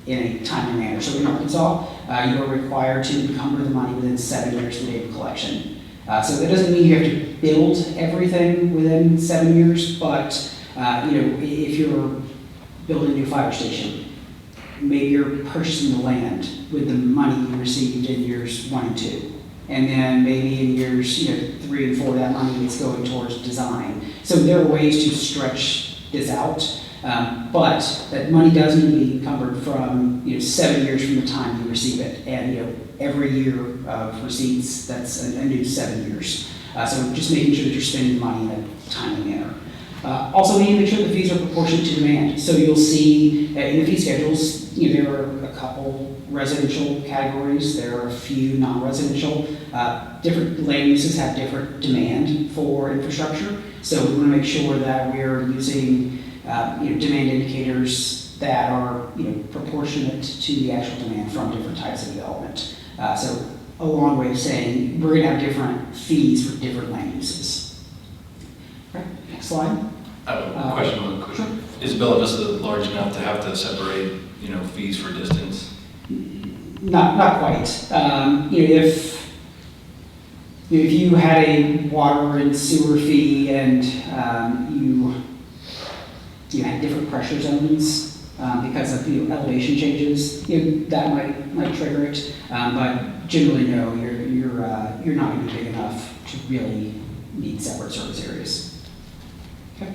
in a timely manner. So in Arkansas, you are required to encumber the money within 7 years of the date of collection. So that doesn't mean you have to build everything within 7 years, but if you're building a new fire station, maybe you're purchasing the land with the money you received in years 1 and 2. And then maybe in years 3 and 4, that money is going towards design. So there are ways to stretch this out, but that money does need to be encumbered from 7 years from the time you receive it. And every year of receipts, that's a new 7 years. So just making sure that you're spending money in a timely manner. Also, we need to make sure the fees are proportionate to demand. So you'll see in the fee schedules, there are a couple residential categories, there are a few non-residential. Different land uses have different demand for infrastructure. So we want to make sure that we're using demand indicators that are proportionate to the actual demand from different types of development. So a long way of saying we're going to have different fees for different land uses. Right, next slide. I have a question real quick. Sure. Is Bella Vista large enough to have to separate, fees for distance? Not quite. If you had a water and sewer fee and you had different pressure zones because of elevation changes, that might trigger it. But generally, no, you're not going to be big enough to really need separate service areas. Okay.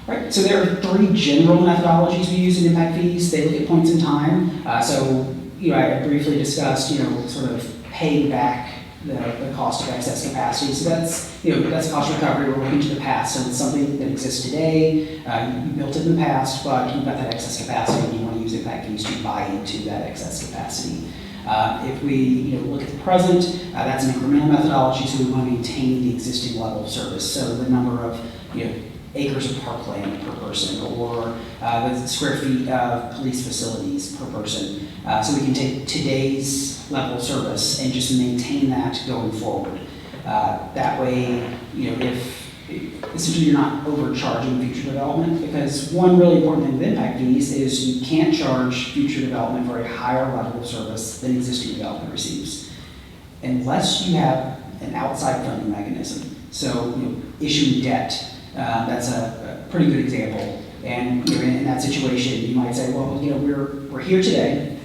All right, so there are 3 general methodologies we use in impact fees. They look at points in time. I briefly discussed, sort of paying back the cost of excess capacity. So that's cost recovery. We're looking to the past. So it's something that exists today. You built it in the past, but you've got that excess capacity and you want to use impact fees to buy into that excess capacity. If we look at the present, that's an incremental methodology, so we want to maintain the existing level of service. So the number of acres of parkland per person, or the square feet of police facilities per person. So we can take today's level of service and just maintain that going forward. That way, if essentially you're not overcharging future development, because one really important thing with impact fees is you can't charge future development for a higher level of service than existing development receives, unless you have an outside funding mechanism. So, issuing debt. That's a pretty good example. And in that situation, you might say, well, we're here today.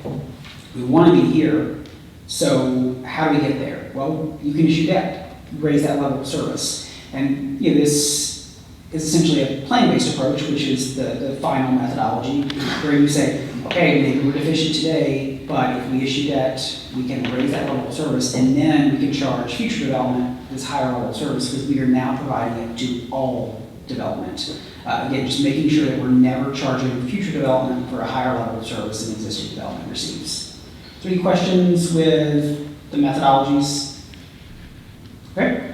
We want to be here. So how do we get there? Well, you can issue debt, raise that level of service. And this is essentially a plan-based approach, which is the final methodology, where you say, okay, maybe we're deficient today, but if we issue debt, we can raise that level of service, and then we can charge future development this higher level of service because we are now providing it to all development. Again, just making sure that we're never charging future development for a higher level of service than existing development receives. So any questions with the methodologies? Okay.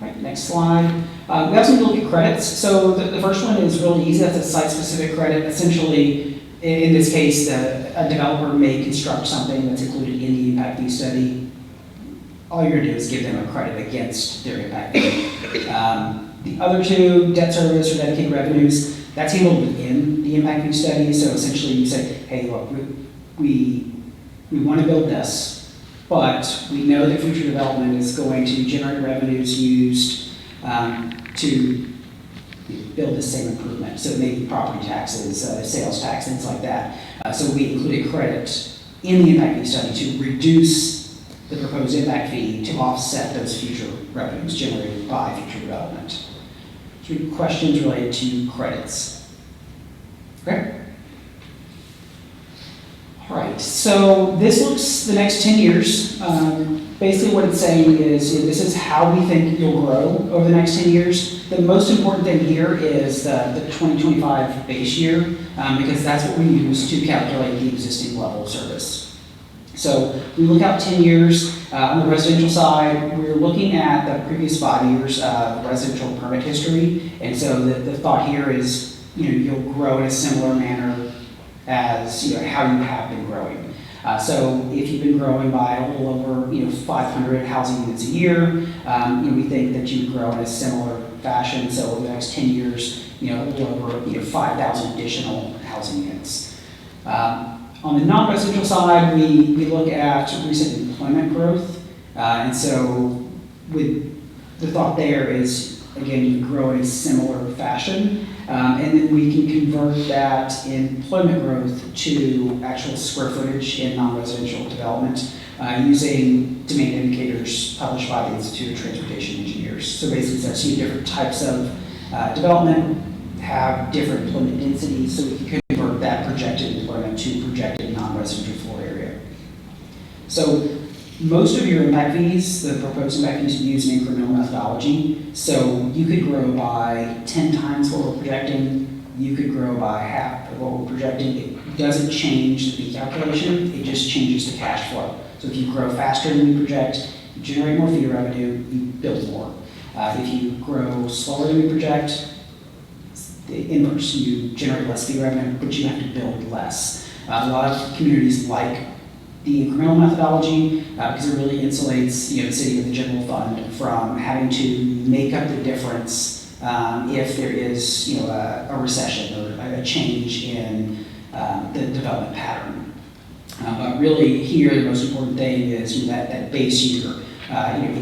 All right, next slide. We also need to look at credits. So the first one is really easy. That's a site-specific credit. Essentially, in this case, a developer may construct something that's included in the impact fee study. All you're going to do is give them a credit against their impact fee. The other two, debt service or dedicated revenues, that's handled within the impact fee study. So essentially, you say, hey, look, we want to build this, but we know that future development is going to generate revenues used to build the same improvement. So maybe property taxes, sales tax, things like that. So we include a credit in the impact fee study to reduce the proposed impact fee to offset those future revenues generated by future development. So questions related to credits? Okay. All right, so this looks the next 10 years. basically what it's saying is, this is how we think you'll grow over the next 10 years. The most important thing here is the 2025 base year, because that's what we use to calculate the existing level of service. So we look out 10 years. On the residential side, we're looking at the previous 5 years of residential permit history. And so the thought here is, you'll grow in a similar manner as how you have been growing. So if you've been growing by a little over 500 housing units a year, we think that you would grow in a similar fashion. So over the next 10 years, a little over 5,000 additional housing units. On the non-residential side, we look at recent employment growth. And so with the thought there is, again, you grow in a similar fashion. And then we can convert that employment growth to actual square footage in non-residential development using demand indicators published by the Institute of Transportation Engineers. So basically, that's different types of development have different employment densities, so we can convert that projected employment to projected non-residential floor area. So most of your impact fees, the proposed impact fees, use an incremental methodology. So you could grow by 10 times what we're projecting. You could grow by half of what we're projecting. It doesn't change the fee calculation. It just changes the cash flow. So if you grow faster than we project, you generate more fee revenue, you build more. If you grow slower than we project, the inverse, you generate less fee revenue, but you have to build less. A lot of communities like the incremental methodology because it really insulates the city of the general fund from having to make up the difference if there is a recession or a change in the development pattern. But really here the most important thing is that base year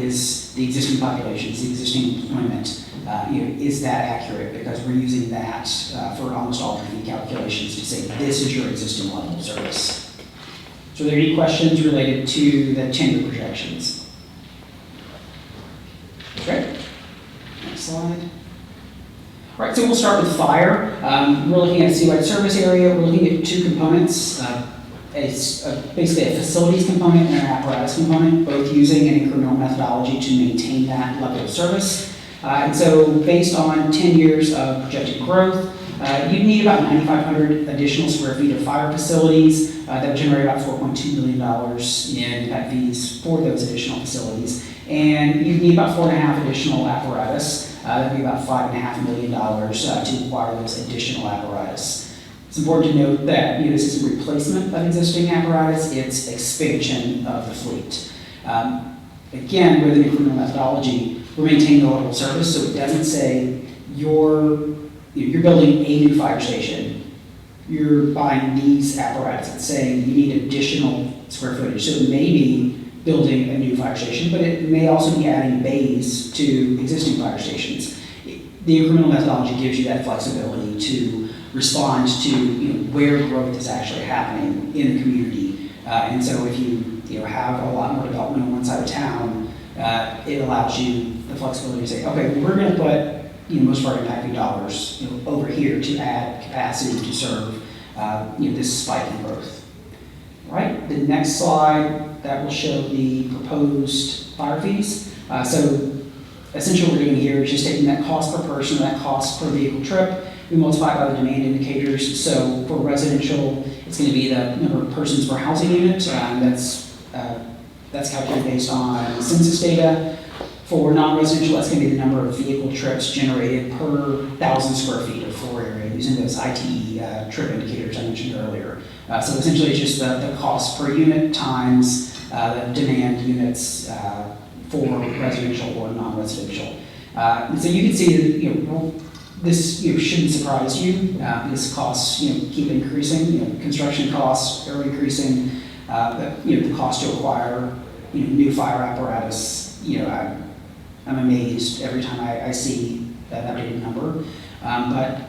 is the existing populations, the existing employment. Is that accurate? Because we're using that for almost all the fee calculations to say this is your existing level of service. So are there any questions related to the 10-year projections? Great. Next slide. All right, so we'll start with fire. We're looking at a citywide service area. We're looking at two components. Basically a facilities component and an apparatus component, both using an incremental methodology to maintain that level of service. And so based on 10 years of projected growth, you'd need about 9,500 additional square feet of fire facilities that would generate about $4.2 million in impact fees for those additional facilities. And you'd need about 4.5 additional apparatus. That'd be about $5.5 million to acquire those additional apparatus. It's important to note that this is a replacement of existing apparatus, it's expansion of the fleet. Again, with an incremental methodology, we're maintaining the level of service, so it doesn't say you're building a new fire station, you're buying these apparatus. It's saying you need additional square footage. So it may be building a new fire station, but it may also be adding bays to existing fire stations. The incremental methodology gives you that flexibility to respond to where growth is actually happening in the community. And so if you have a lot more development on one side of town, it allows you the flexibility to say, okay, well, we're going to put most of our impact fee dollars over here to add capacity to serve this spike in growth. All right, the next slide that will show the proposed fire fees. So essentially what we're doing here is just taking that cost per person, that cost per vehicle trip, we multiply by the demand indicators. So for residential, it's going to be the number of persons per housing unit. That's calculated based on census data. For non-residential, that's going to be the number of vehicle trips generated per 1,000 square feet of floor area using those ITE trip indicators I mentioned earlier. So essentially it's just the cost per unit times the demand units for residential or non-residential. So you can see that this shouldn't surprise you. These costs keep increasing. Construction costs are increasing. The cost to acquire new fire apparatus. I'm amazed every time I see that updated number. But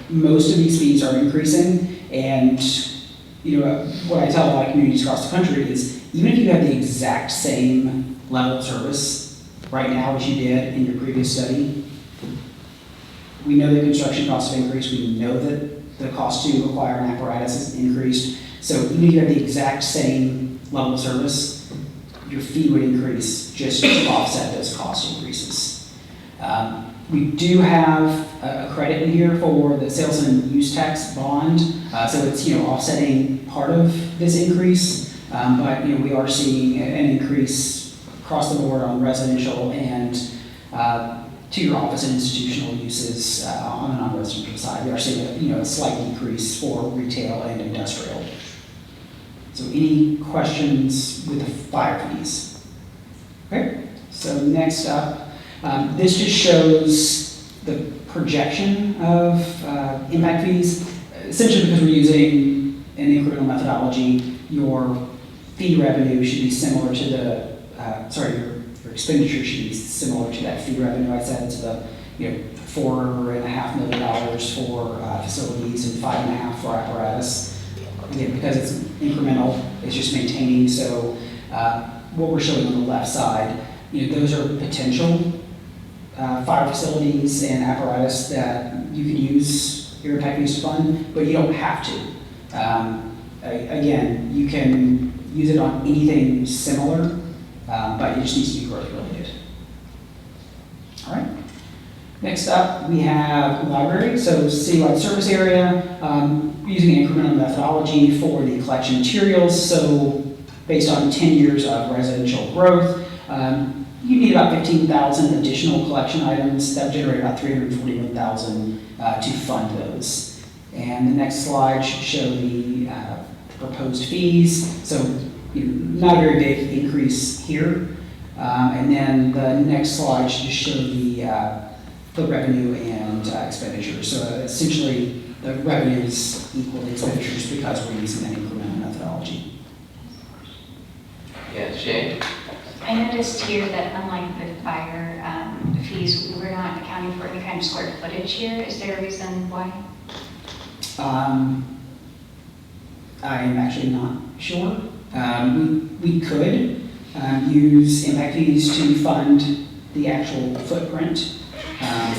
most of these fees are increasing, and what I tell a lot of communities across the country is even if you have the exact same level of service right now as you did in your previous study, we know that construction costs have increased. We know that the cost to acquire an apparatus has increased. So even if you have the exact same level of service, your fee would increase just to offset those cost increases. We do have a credit in here for the sales and use tax bond, so it's, offsetting part of this increase, but, we are seeing an increase across the board on residential and to your office and institutional uses on the non-residential side. We are seeing a slight decrease for retail and industrial. So any questions with the fire fees? Okay, so next up, this just shows the projection of impact fees. Essentially, because we're using an incremental methodology, your fee revenue should be similar to the, your expenditure should be similar to that fee revenue. I said to the, $4.5 million for facilities and $5.5 million for apparatus. Again, because it's incremental, it's just maintaining. So what we're showing on the left side, those are potential fire facilities and apparatus that you can use your impact fees to fund, but you don't have to. Again, you can use it on anything similar, but it just needs to be growth related. All right. Next up, we have library. So citywide service area, using incremental methodology for the collection materials. So based on 10 years of residential growth, you need about 15,000 additional collection items. That would generate about 341,000 to fund those. And the next slide should show the proposed fees. So not a very big increase here. And then the next slide should just show the revenue and expenditures. So essentially, the revenues equal the expenditures because we're using that incremental methodology. Yeah, Shane? I noticed here that unlike the fire fees, we're not accounting for any kind of square footage here. Is there a reason why? I'm actually not sure. We could use impact fees to fund the actual footprint.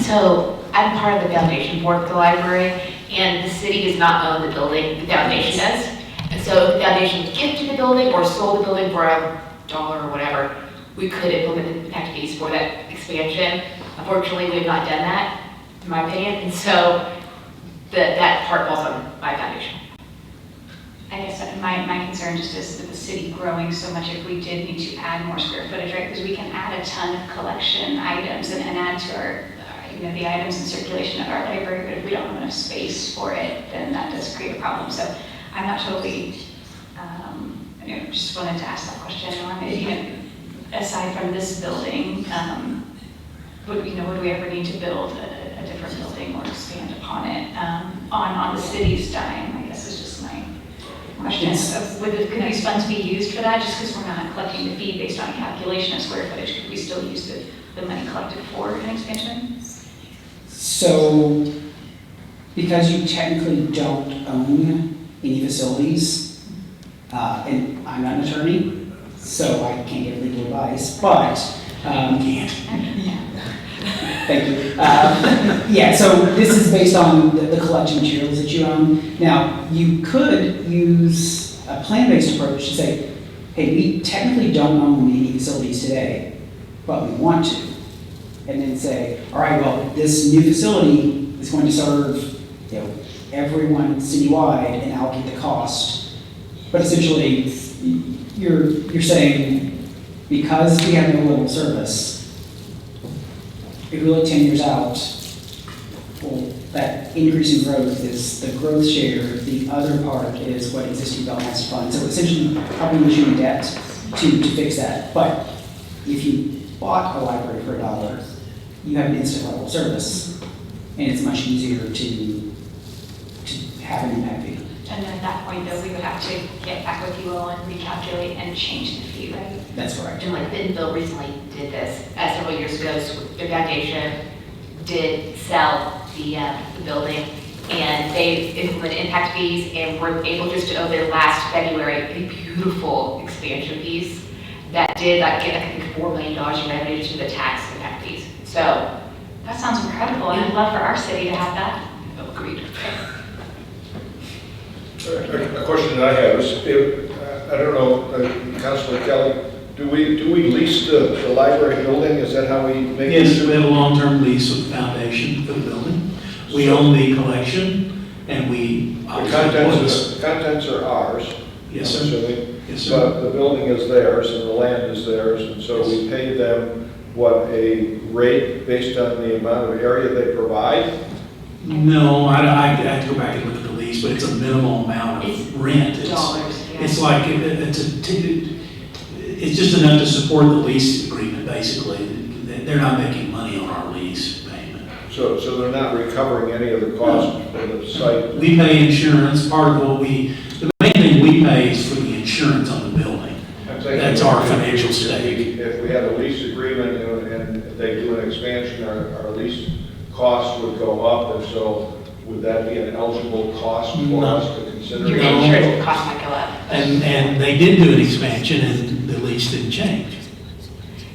So I'm part of the foundation board for the library, and the city does not own the building, the foundation does. And so if the foundation gifted the building or sold the building for $1 or whatever, we could implement the impact fees for that expansion. Unfortunately, we have not done that, in my opinion, and so that part falls on my foundation. I guess my concern just is with the city growing so much, if we did need to add more square footage, right? Because we can add a ton of collection items and add to our, the items in circulation at our library, but if we don't have enough space for it, then that does create a problem. So I'm not totally, just wanted to ask that question. Aside from this building, would we ever need to build a different building or expand upon it on the city's dime? I guess is just my question. Could these funds be used for that? Just because we're not collecting the fee based on a calculation of square footage, could we still use the money collected for an expansion? So, because you technically don't own any facilities, and I'm not an attorney, so I can't give legal advice, but thank you. Yeah, so this is based on the collection materials that you own. Now, you could use a plan-based approach to say, hey, we technically don't own any facilities today, but we want to. And then say, all right, well, this new facility is going to serve everyone citywide and allocate the cost. But essentially, you're saying, because we have no level of service, if we look 10 years out, well, that increase in growth is the growth share. The other part is what existing development has to fund. So essentially, helping issue debt to fix that. But if you bought a library for $1, you have an instant level of service, and it's much easier to have an impact fee. And then at that point, though, we would have to get back with you all and recalculate and change the fee, right? That's correct. And like Bentonville recently did this, several years ago, so their foundation did sell the building, and they implemented impact fees and were able just to over last February, a beautiful expansion piece that did get, I think, $4 million in revenue to the tax impact fees. So that sounds incredible, and I'd love for our city to have that. agreed. A question that I have is, I don't know, Councilor Kelly, Do we lease the library building? Is that how we make? Yes, we have a long-term lease with the foundation for the building. We own the collection, and we. The contents are ours. Yes, sir. I'm assuming. Yes, sir. But the building is theirs and the land is theirs, and so we pay them, what, a rate based on the amount of area they provide? No, I have to go back and look at the lease, but it's a minimal amount It's of rent. dollars, yeah. It's like, it's just enough to support the lease agreement, basically. They're not making money on our lease payment. So they're not recovering any of the costs for the site? We pay insurance, part of what the main thing we pay is for the insurance on the building. I'm thinking That's our financial stake. If we had a lease agreement and they do an expansion, our lease costs would go up, and so would that be an eligible cost for No. us to consider? Your No. insurance cost might go up. And they did do an expansion, and the lease didn't change.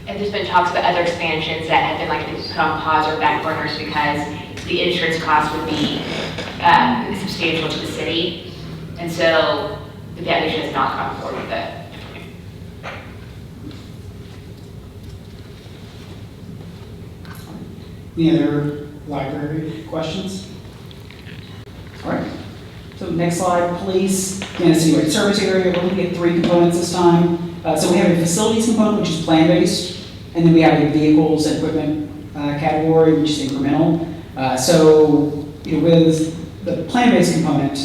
And there's been talks about other expansions that have been like put on pause or back burners because the insurance cost would be substantial to the city. And so the foundation has not gone forward with it. Any other library questions? All right. So next slide, police. Again, citywide service area, we're looking at 3 components this time. So we have a facilities component, which is plan-based, and then we have a vehicles and equipment category, which is incremental. With the plan-based component,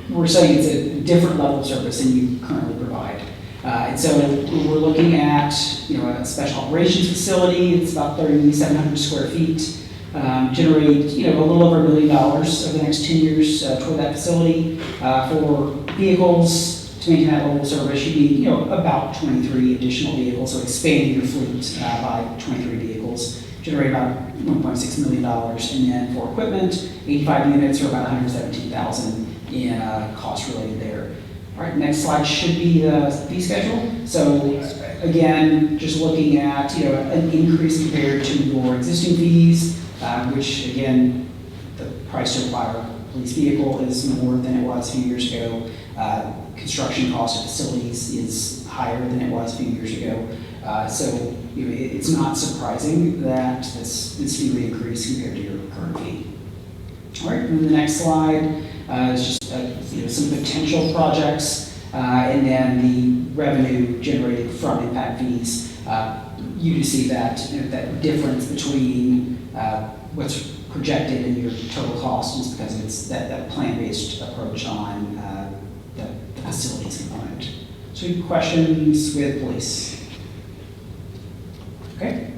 we're saying it's a different level of service than you currently provide. And so we're looking at, a special operations facility. It's about 3,700 square feet. Generate, a little over $1 million over the next 10 years toward that facility. For vehicles, to maintain that level of service, you need, about 23 additional vehicles. So expanding your fleet by 23 vehicles, generate about $1.6 million. And then for equipment, 85 units or about $117,000 in costs related there. All right, next slide should be the fee schedule. So again, just looking at, an increase compared to your existing fees, which again, the price to acquire a police vehicle is more than it was a few years ago. Construction cost of facilities is higher than it was a few years ago. So it's not surprising that this fee would increase compared to your current fee. All right, and the next slide is just some potential projects, and then the revenue generated from impact fees. You do see that that difference between what's projected in your total cost is because it's that plan-based approach on the facilities component. So questions with police? Okay.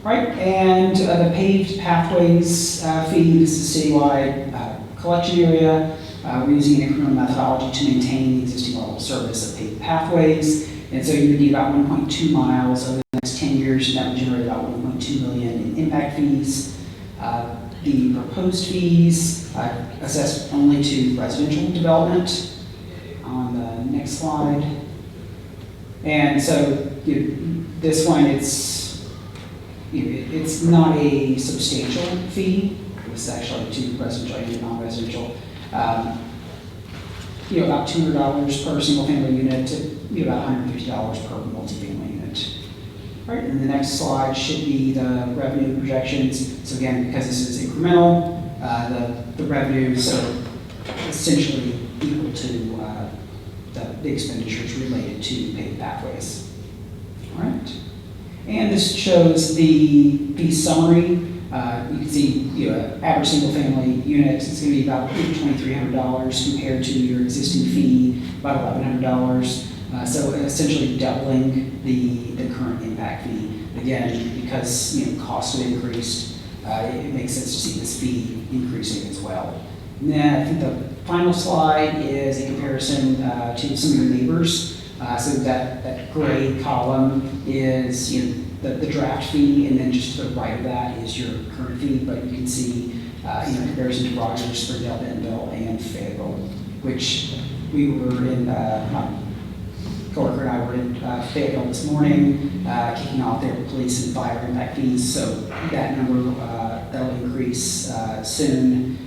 All right, and the paved pathways fee, this is a citywide collection area. We're using an incremental methodology to maintain the existing level of service of paved pathways. And so you would need about 1.2 miles over the next 10 years, and that would generate about 1.2 million in impact fees. The proposed fees assessed only to residential development. On the next slide. And so this one, it's not a substantial fee. It's actually to residential and non-residential. About $200 per single family unit to about $150 per multifamily unit. All right, and the next slide should be the revenue projections. So again, because this is incremental, the revenues are essentially equal to the expenditures related to paved pathways. All right, and this shows the fee summary. You can see, average single-family unit is going to be about $2,300 compared to your existing fee, about $1,100. So essentially doubling the current impact fee. Again, because costs have increased, it makes sense to see this fee increasing as well. And then I think the final slide is a comparison to some of your neighbors. So that gray column is the draft fee, and then just to the right of that is your current fee. But you can see in comparison to Rogers, Springdale, Bentonville, and Fayetteville, which we were in. My coworker and I were in Fayetteville this morning, kicking off their police and fire impact fees. So that number that'll increase soon,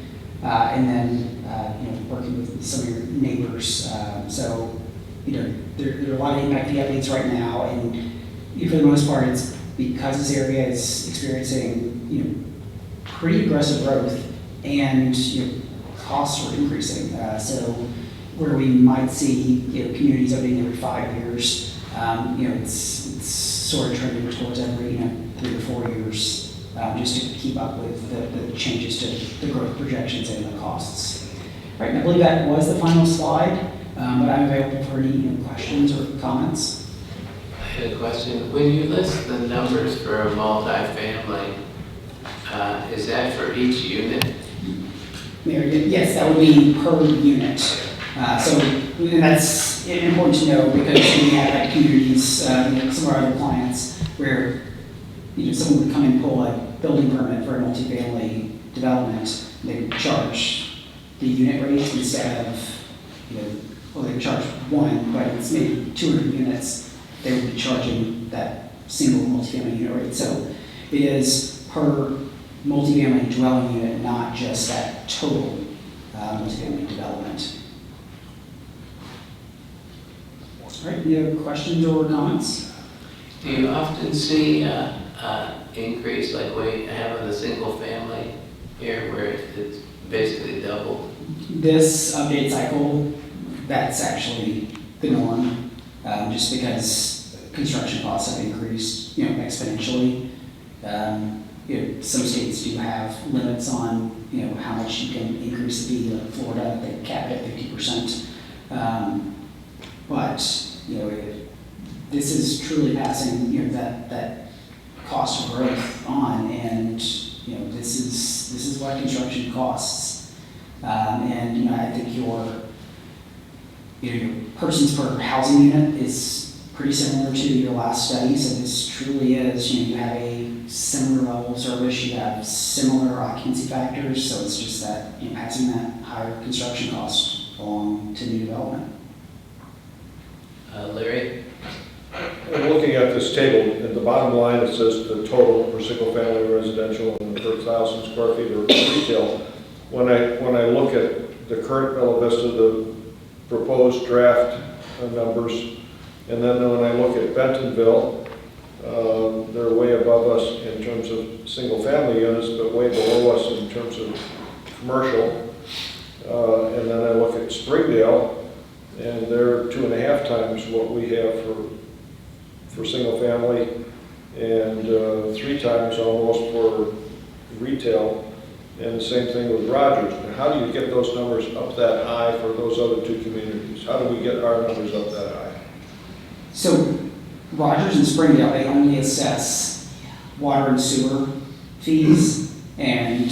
and then working with some of your neighbors. So there are a lot of impact fee updates right now, and for the most part, it's because this area is experiencing, pretty aggressive growth, and, costs are increasing. So where we might see, communities opening every 5 years, it's sort of trending towards every, 3 to 4 years, just to keep up with the changes to the growth projections and the costs. Right, and I believe that was the final slide, but I'm available for any questions or comments. I had a question. When you list the numbers for a multifamily, is that for each unit? Mayor, yes, that would be per unit. And that's important to know because we have like communities, some of our other clients where, someone would come and pull a building permit for a multifamily development, they would charge the unit rate instead of, they would charge one, but it's maybe 200 units, they would be charging that single multifamily unit rate. So it is per multifamily dwelling unit, not just that total multifamily development. All right, any other questions or comments? Do you often see increase like we have in the single family here where it's basically double? This update cycle, that's actually the norm, just because construction costs have increased, exponentially. Some states do have limits on, how much you can increase the fee. Like Florida, they cap it at 50%. But, this is truly passing, that cost of growth on, and, this is what construction costs. And, I think your persons per housing unit is pretty similar to your last study. So this truly is, you have a similar level of service, you have similar occupancy factors. So it's just that, passing that higher construction cost along to new development. Larry? I'm looking at this table, at the bottom line, it says the total for single-family residential and per 1,000 square feet of retail. When I look at the current Bella Vista, the proposed draft numbers, and then when I look at Bentonville, they're way above us in terms of single-family units, but way below us in terms of commercial. And then I look at Springdale, and they're 2.5 times what we have for single family, and 3 times almost for retail, and the same thing with Rogers. Now, how do you get those numbers up that high for those other 2 communities? How do we get our numbers up that high? So Rogers and Springdale, they only assess water and sewer fees, and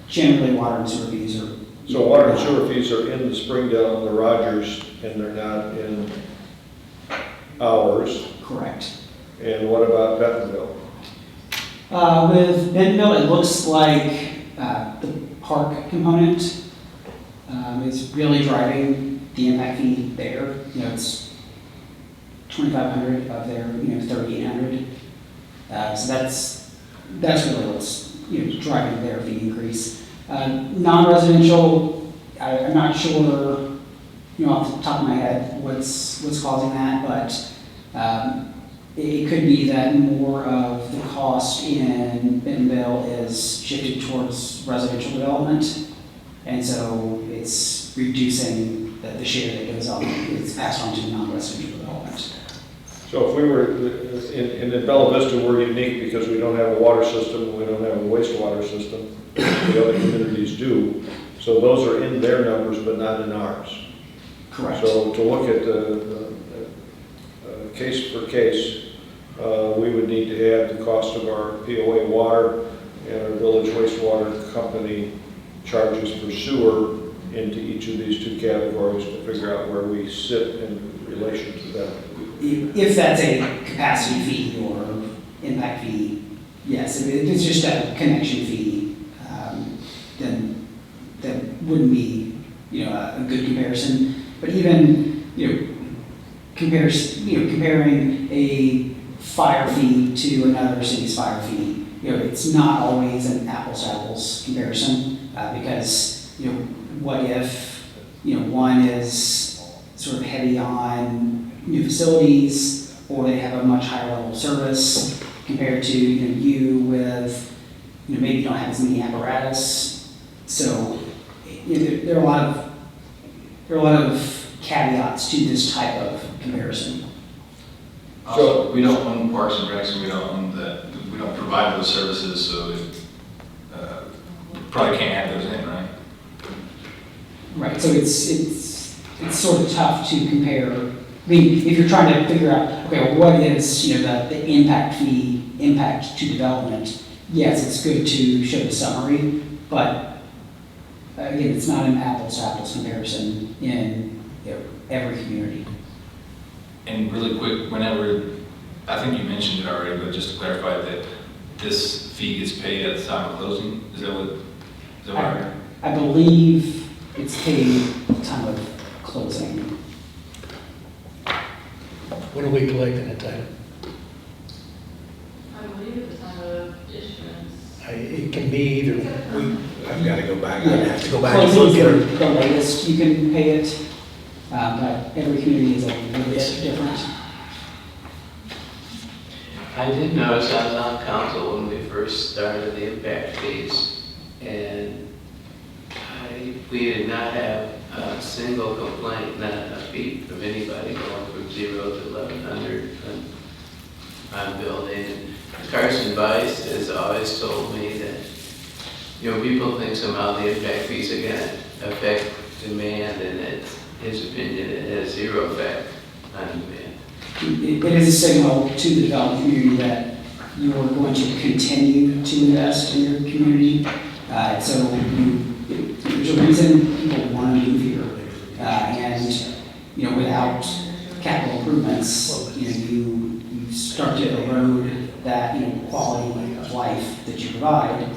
generally water and sewer fees are. So water and sewer fees are in the Springdale and the Rogers, and they're not in ours. Correct. And what about Bentonville? With Bentonville, it looks like the park component is really driving the impact fee there. It's $2,500 of their $3,800. So that's really what's driving their fee increase. Non-residential, I'm not sure off the top of my head what's causing that, but it could be that more of the cost in Bentonville is shifted towards residential development, and so it's reducing the share that goes on. It's passed on to non-residential development. So if we were, in Bella Vista, we're unique because we don't have a water system, we don't have a wastewater system, the other communities do. So those are in their numbers, but not in ours. Correct. So to look at the case per case, we would need to add the cost of our POA water and our village wastewater company charges for sewer into each of these 2 categories to figure out where we sit in relation to them. If that's a capacity fee or impact fee, yes. If it's just a connection fee, then that wouldn't be, a good comparison. But even, comparing a fire fee to another city's fire fee, it's not always an apples to apples comparison, because, what if, one is sort of heavy on new facilities, or they have a much higher level of service compared to, you with, maybe you don't have as many apparatus. So, there are a lot of caveats to this type of comparison. Also, we don't own Parks and Recs, and we don't provide those services, so we probably can't add those in, right? Right, so it's sort of tough to compare. I mean, if you're trying to figure out, okay, well, what is, the impact fee, impact to development, yes, it's good to show the summary, but again, it's not an apples to apples comparison in every community. And really quick, I think you mentioned it already, but just to clarify that this fee is paid at the time of closing, is that what I heard? I believe it's paid at the time of closing. What are we collecting at that? I believe at the time of issuance. It can be either, I've got to go back, I have to go back and Closing look is at it. the latest you can pay it, but every community is a little bit different. I did notice I was on council when we first started the impact fees, and we did not have a single complaint, not a beat from anybody going from 0 to 1,100 on building. Carson Weiss has always told me that, people think somehow the impact fees are going to affect demand, and it's his opinion it has zero effect on demand. It is a signal to the development community that you are going to continue to invest in your community. So there's a reason people want to move here. And, without capital improvements, you start to erode that, quality of life that you provide.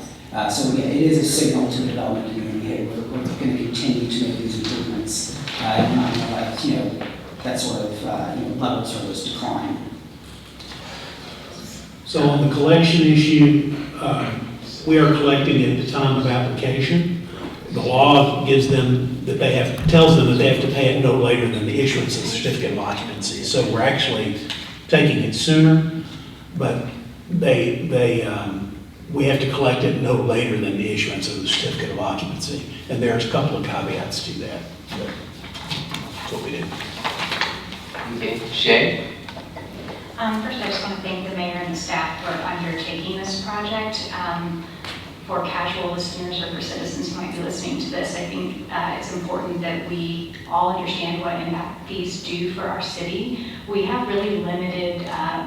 So yeah, it is a signal to the development community, hey, we're going to continue to make these improvements. We're not going to let, that sort of level of service decline. So on the collection issue, we are collecting at the time of application. The law gives them tells them that they have to pay it no later than the issuance of the certificate of occupancy. So we're actually taking it sooner, but we have to collect it no later than the issuance of the certificate of occupancy. And there's a couple of caveats to that. That's what we did. Okay, Shay? First, I just want to thank the mayor and the staff for undertaking this project. For casual listeners or for citizens who might be listening to this, I think it's important that we all understand what impact fees do for our city. We have really limited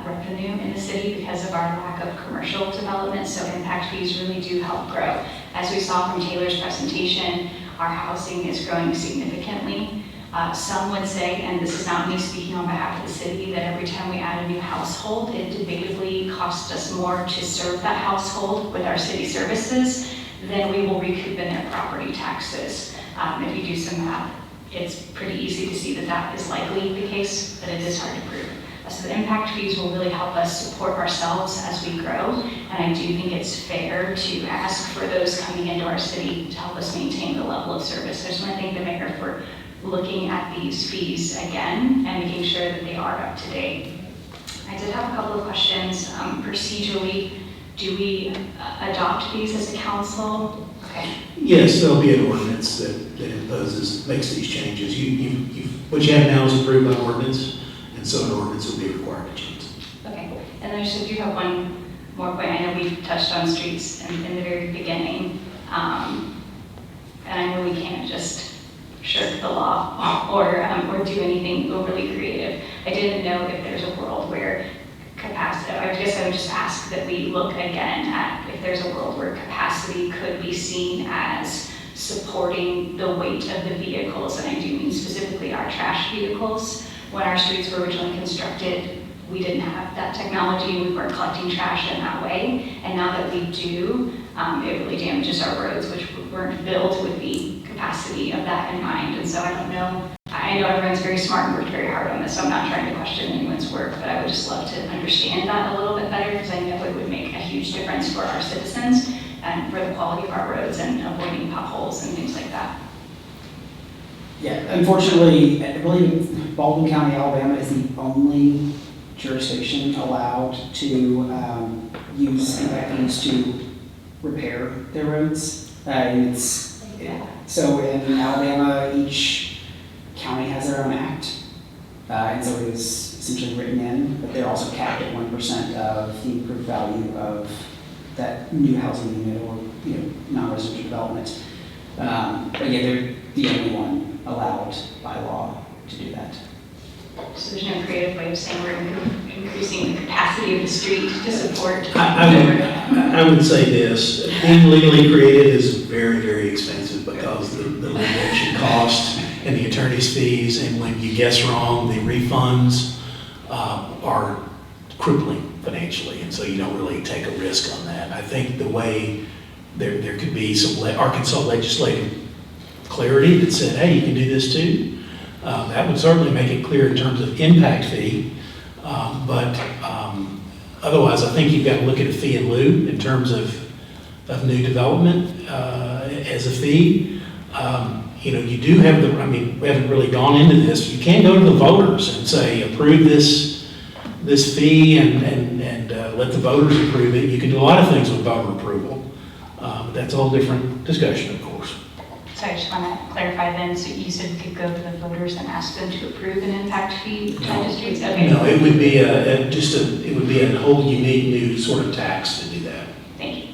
revenue in the city because of our lack of commercial development, so impact fees really do help grow. As we saw from Taylor's presentation, our housing is growing significantly. Some would say, and this is not me speaking on behalf of the city, that every time we add a new household, it debatably costs us more to serve that household with our city services than we will recoup in their property taxes. If you do some math, it's pretty easy to see that that is likely the case, but it is hard to prove. So the impact fees will really help us support ourselves as we grow, and I do think it's fair to ask for those coming into our city to help us maintain the level of service. I just want to thank the mayor for looking at these fees again and making sure that they are up to date. I did have a couple of questions. Procedurally, do we adopt these as a council? Okay. Yes, there'll be an ordinance that makes these changes. What you have now is approved by ordinance, and so an ordinance will be required to change. Okay, and I just do have one more point. I know we touched on streets in the very beginning, and I know we can't just shirk the law or do anything overly creative. I didn't know if there's a world where capacity, I guess I would just ask that we look again at if there's a world where capacity could be seen as supporting the weight of the vehicles, and I do mean specifically our trash vehicles. When our streets were originally constructed, we didn't have that technology, we weren't collecting trash in that way, and now that we do, it really damages our roads, which weren't built with the capacity of that in mind. And so I don't know, I know everyone's very smart and worked very hard on this, so I'm not trying to question anyone's work, but I would just love to understand that a little bit better, because I know it would make a huge difference for our citizens and for the quality of our roads and avoiding potholes and things like that. Yeah, unfortunately, I believe Baldwin County, Alabama is the only jurisdiction allowed to use impact fees to repair their roads. And so in Alabama, each county has their own act. And so it is essentially written in, but they're also capped at 1% of the improved value of that new housing unit or, non-residential development. But yeah, they're the only one allowed by law to do that. So there's no creative way of saying we're increasing the capacity of the street to support. I would say this, being legally created is very, very expensive because the litigation costs and the attorney's fees, and when you guess wrong, the refunds are crippling financially, and so you don't really take a risk on that. I think the way there could be some Arkansas legislative clarity that said, hey, you can do this too. That would certainly make it clear in terms of impact fee, but otherwise I think you've got to look at a fee in lieu in terms of new development as a fee. You do have we haven't really gone into this. You can go to the voters and say, approve this fee and let the voters approve it. You can do a lot of things with voter approval. That's a whole different discussion, of course. So I just want to clarify then, so you said we could go to the voters and ask them to approve an impact fee for the streets? Okay. No, it would be it would be a whole unique new sort of tax to do that. Thank you.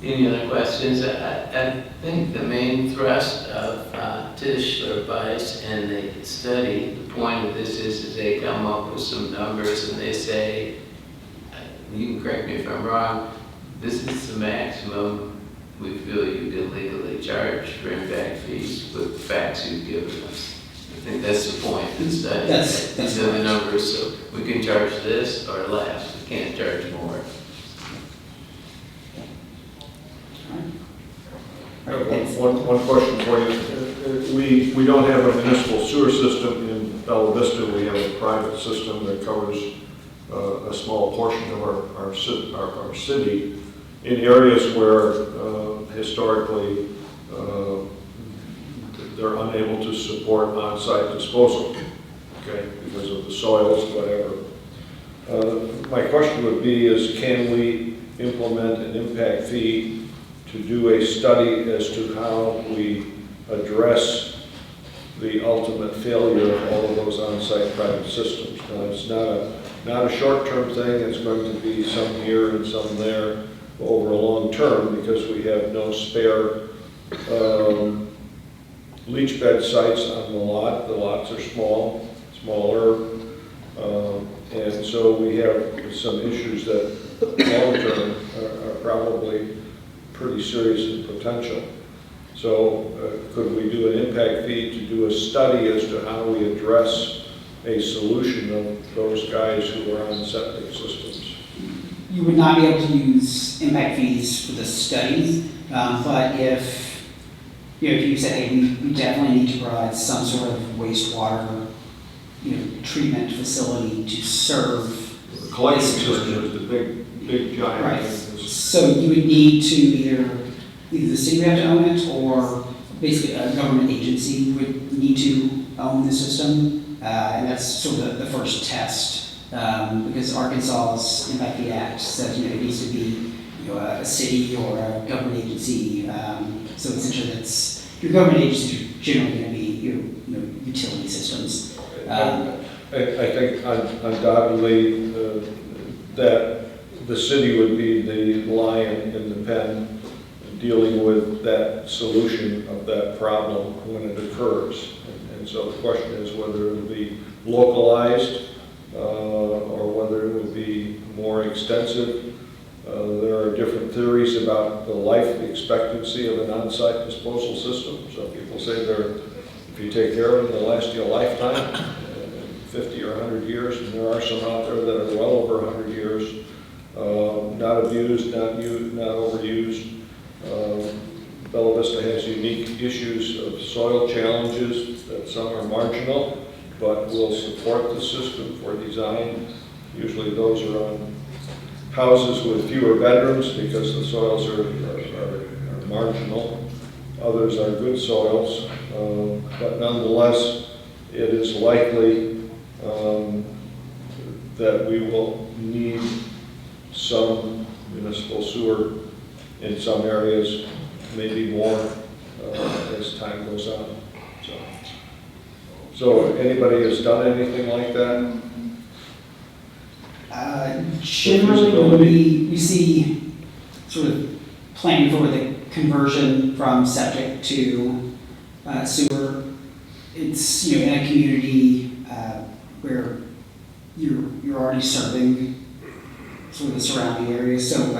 Any other questions? I think the main thrust of Tish or Bice and the study, the point of this is they come up with some numbers and they say, you can correct me if I'm wrong, this is the maximum we feel you can legally charge for impact fees with the facts you've given us. I think that's the point of the study. That's These are the numbers, so we can charge this or less. We can't charge more. One question for you. We don't have a municipal sewer system in Bella Vista. We have a private system that covers a small portion of our city in areas where historically they're unable to support on-site disposal, okay, because of the soils, whatever. My question would be is, can we implement an impact fee to do a study as to how we address the ultimate failure of all of those on-site private systems? Now, it's not a short-term thing. It's going to be some here and some there over a long term because we have no spare leach bed sites on the lot. The lots are smaller, and so we have some issues that long-term are probably pretty serious in potential. So could we do an impact fee to do a study as to how we address a solution of those guys who are on septic systems? You would not be able to use impact fees for the study, but if you said, hey, we definitely need to provide some sort of wastewater, treatment facility to serve. The collection system is the big giant. Right. So you would need to either the city would have to own it, or basically a government agency would need to own the system, and that's sort of the first test, because Arkansas's Impact Fee Act says it needs to be a city or a government agency. So essentially, your government agencies are generally going to be your utility systems. I think undoubtedly that the city would be the lion in the pen dealing with that solution of that problem when it occurs. And so the question is whether it will be localized or whether it will be more extensive. There are different theories about the life expectancy of an on-site disposal system. Some people say if you take care of them, they'll last you a lifetime, 50 or 100 years, and there are some out there that are well over 100 years. Not abused, not overused. Bella Vista has unique issues of soil challenges that some are marginal, but will support the system for design. Usually those are on houses with fewer bedrooms because the soils are marginal. Others are good soils, but nonetheless, it is likely that we will need some municipal sewer in some areas, maybe more as time goes on. So anybody has done anything like that? Generally, when we see sort of planning for the conversion from septic to sewer, it's, you know, in a community where you're already serving sort of the surrounding areas. So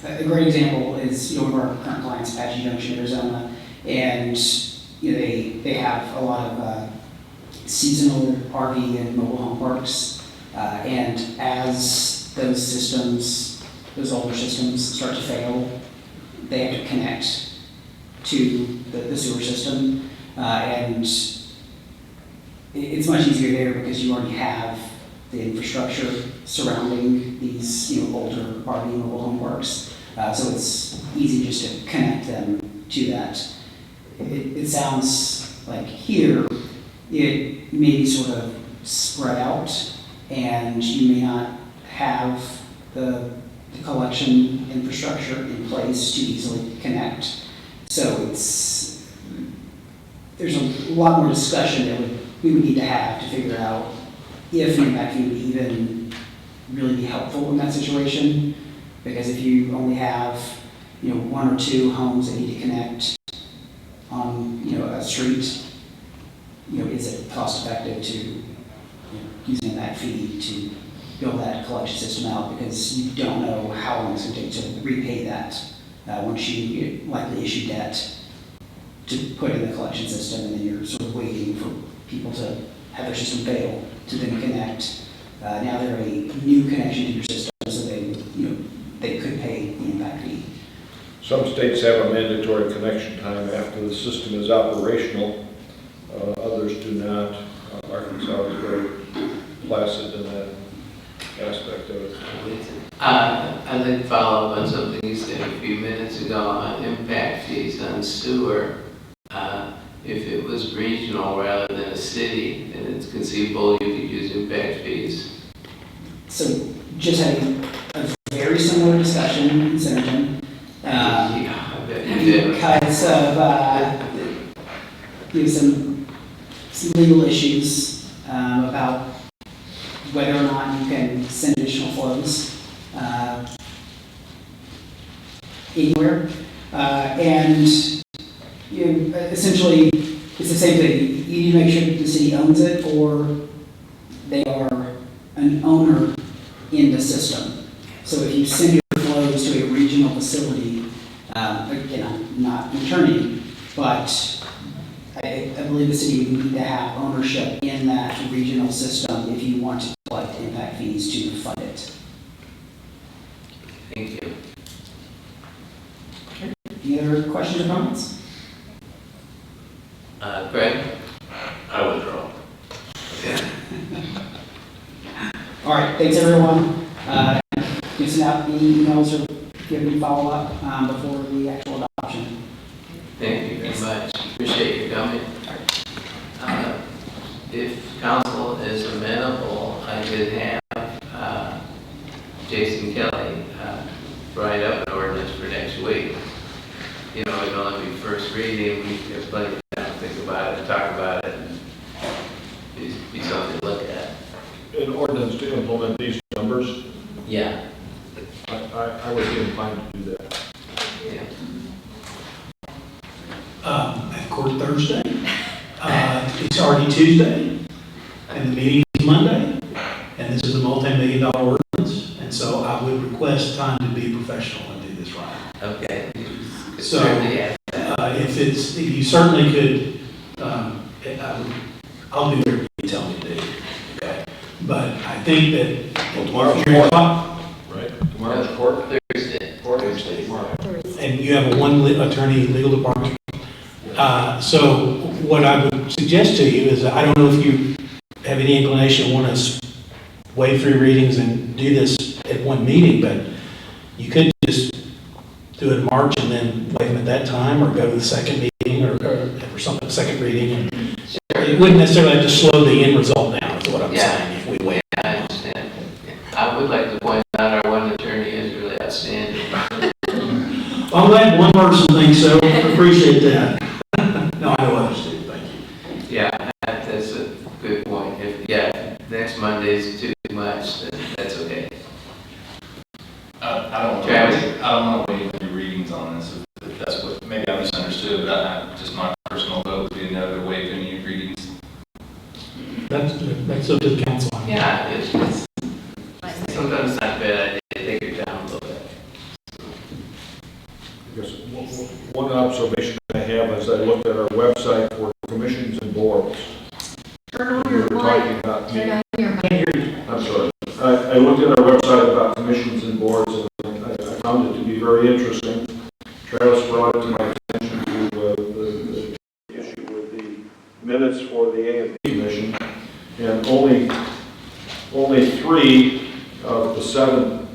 a great example is, you know, one of our current clients, Apache Junction, Arizona, and you know, they have a lot of seasonal RV and mobile home parks. And as those systems, those older systems start to fail, they have to connect to the sewer system. And it's much easier there because you already have the infrastructure surrounding these, you know, older RV and mobile home parks. So it's easy just to connect them to that. It sounds like here, it may be sort of spread out, and you may not have the collection infrastructure in place to easily connect. So there's a lot more discussion that we would need to have to figure out if an impact fee would even really be helpful in that situation. Because if you only have, you know, one or two homes that need to connect on, you know, a street, you know, is it cost effective to, you know, using that fee to build that collection system out, because you don't know how long it's going to take to repay that once you likely issue debt to put in the collection system, and then you're sort of waiting for people to have their system fail to then connect. Now they're a new connection to your system, so they, you know, they could pay the impact fee. Some states have a mandatory connection time after the system is operational. Others do not. Arkansas is very placid in that aspect of it. I'd like to follow up on something you said a few minutes ago on impact fees on sewer. If it was regional rather than a city, then it's conceivable you could use impact fees. So just having a very similar discussion in Centerton. Yeah, I bet you did. Because of you know, some legal issues about whether or not you can send additional flows anywhere. And you know, essentially, it's the same thing. You need to make sure that the city owns it, or they are an owner in the system. So if you send your flows to a regional facility, again, I'm not an attorney, but I believe the city would need to have ownership in that regional system if you want to collect impact fees to fund it. Thank you. Any other questions or comments? Greg? I withdraw. All right, thanks everyone. Give us out the emails or give me follow-up before the actual adoption. Thank you very much. Appreciate you coming. If council is amenable, I did have Jason Kelly write up an ordinance for next week. You know, it'll only be first reading, we have plenty of time to think about it, talk about it, and be something to look at. An ordinance to implement these numbers, Yeah. I would be inclined to do that. Yeah. At court Thursday. It's already Tuesday, and the meeting is Monday, and this is a multi-million-dollar ordinance, and so I would request time to be professional and do this right. Okay. So, Certainly, yeah. if you certainly could, I'll do whatever you tell me to do, okay? But I think that. Well, tomorrow's Three court. o'clock, Right? Tomorrow's court. Thursday. Thursday, tomorrow. and you have a one attorney legal department. So what I would suggest to you is, I don't know if you have any inclination, want to waive 3 readings and do this at one meeting, but you could just do it in March and then waive them at that time, or go to the second meeting, or something, second reading. And it wouldn't necessarily have to slow the end result down, is what I'm Yeah. saying, if we wait. I understand. I would like to point out our one attorney is really outstanding. I'm glad one person thinks so. Appreciate that. No, I know others do. Thank you. Yeah, that's a good point. If next Monday's too much, then that's okay. I don't want Travis? to, I don't want to waive any readings on this, if that's what, maybe I misunderstood, but just my personal vote would be a no to waive any readings. That's up to the council. Yeah, it's sometimes it's not a bad idea to take it down a little bit. Because one observation I have is I looked at our website for commissions and boards. We were talking about, I'm sorry. I looked at our website about commissions and boards, and I found it to be very interesting. Travis brought it to my attention to the issue with the minutes for the A&P commission, and only 3 of the 7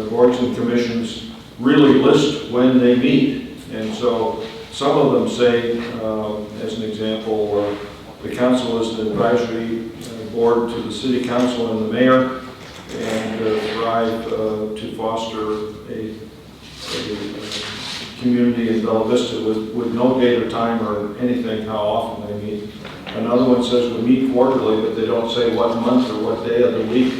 boards and commissions really list when they meet. And so some of them say, as an example, the council is an advisory board to the city council and the mayor, and strive to foster a community in Bella Vista with no date or time or anything how often they meet. Another one says we meet quarterly, but they don't say what month or what day of the week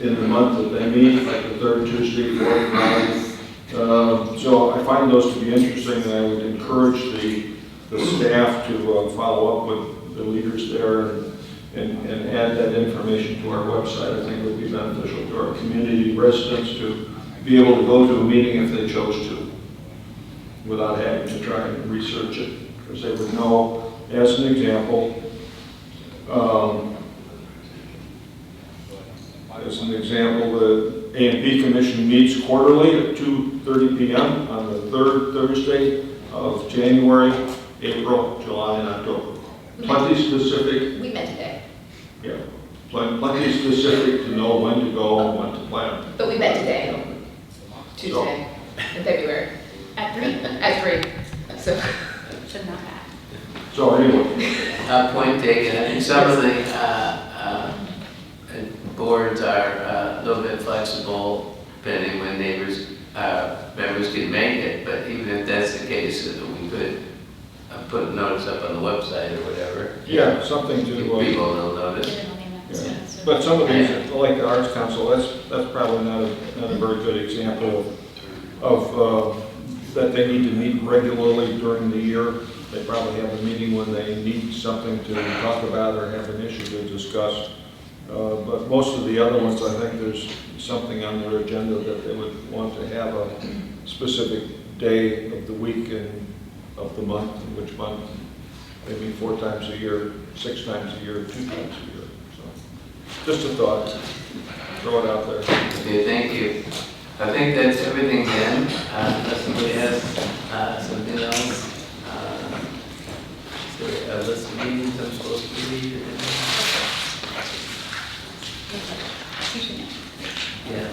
in the month that they meet, like the 3rd Tuesday, 4th Friday. So I find those to be interesting, and I would encourage the staff to follow up with the leaders there and add that information to our website. I think it would be beneficial to our community residents to be able to go to a meeting if they chose to, without having to try and research it, because they would know. As an example, the A&P Commission meets quarterly at 2:30 p.m. on the 3rd Thursday of January, April, July, and October. Plenty specific. We met today, Yeah, plenty specific to know when to go and when to plan. but we met today, Tuesday, in February, At 3, at 3. So, should not have. So anyway, Point taken. I think some of the boards are a little bit flexible depending when members can make it, but even if that's the case, we could put a notice up on the website or whatever. yeah, something to, People will notice. yeah. But some of these, like the Arts Council, that's probably not a very good example of that they need to meet regularly during the year. They probably have a meeting when they need something to talk about or have an issue to discuss. But most of the other ones, I think there's something on their agenda that they would want to have a specific day of the week and of the month, which month, maybe 4 times a year, 6 times a year, 2 times a year. So, just a thought. Throw it out there. Okay, thank you. I think that's everything then. Unless somebody has something else. Is there a list of meetings I'm supposed to read? Yeah,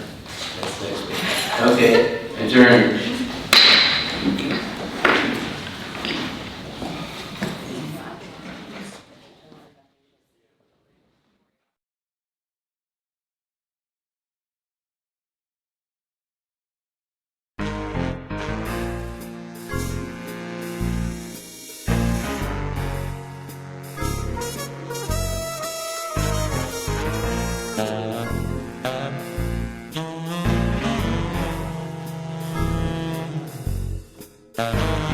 that's next week. Okay, adjourned. Thank you.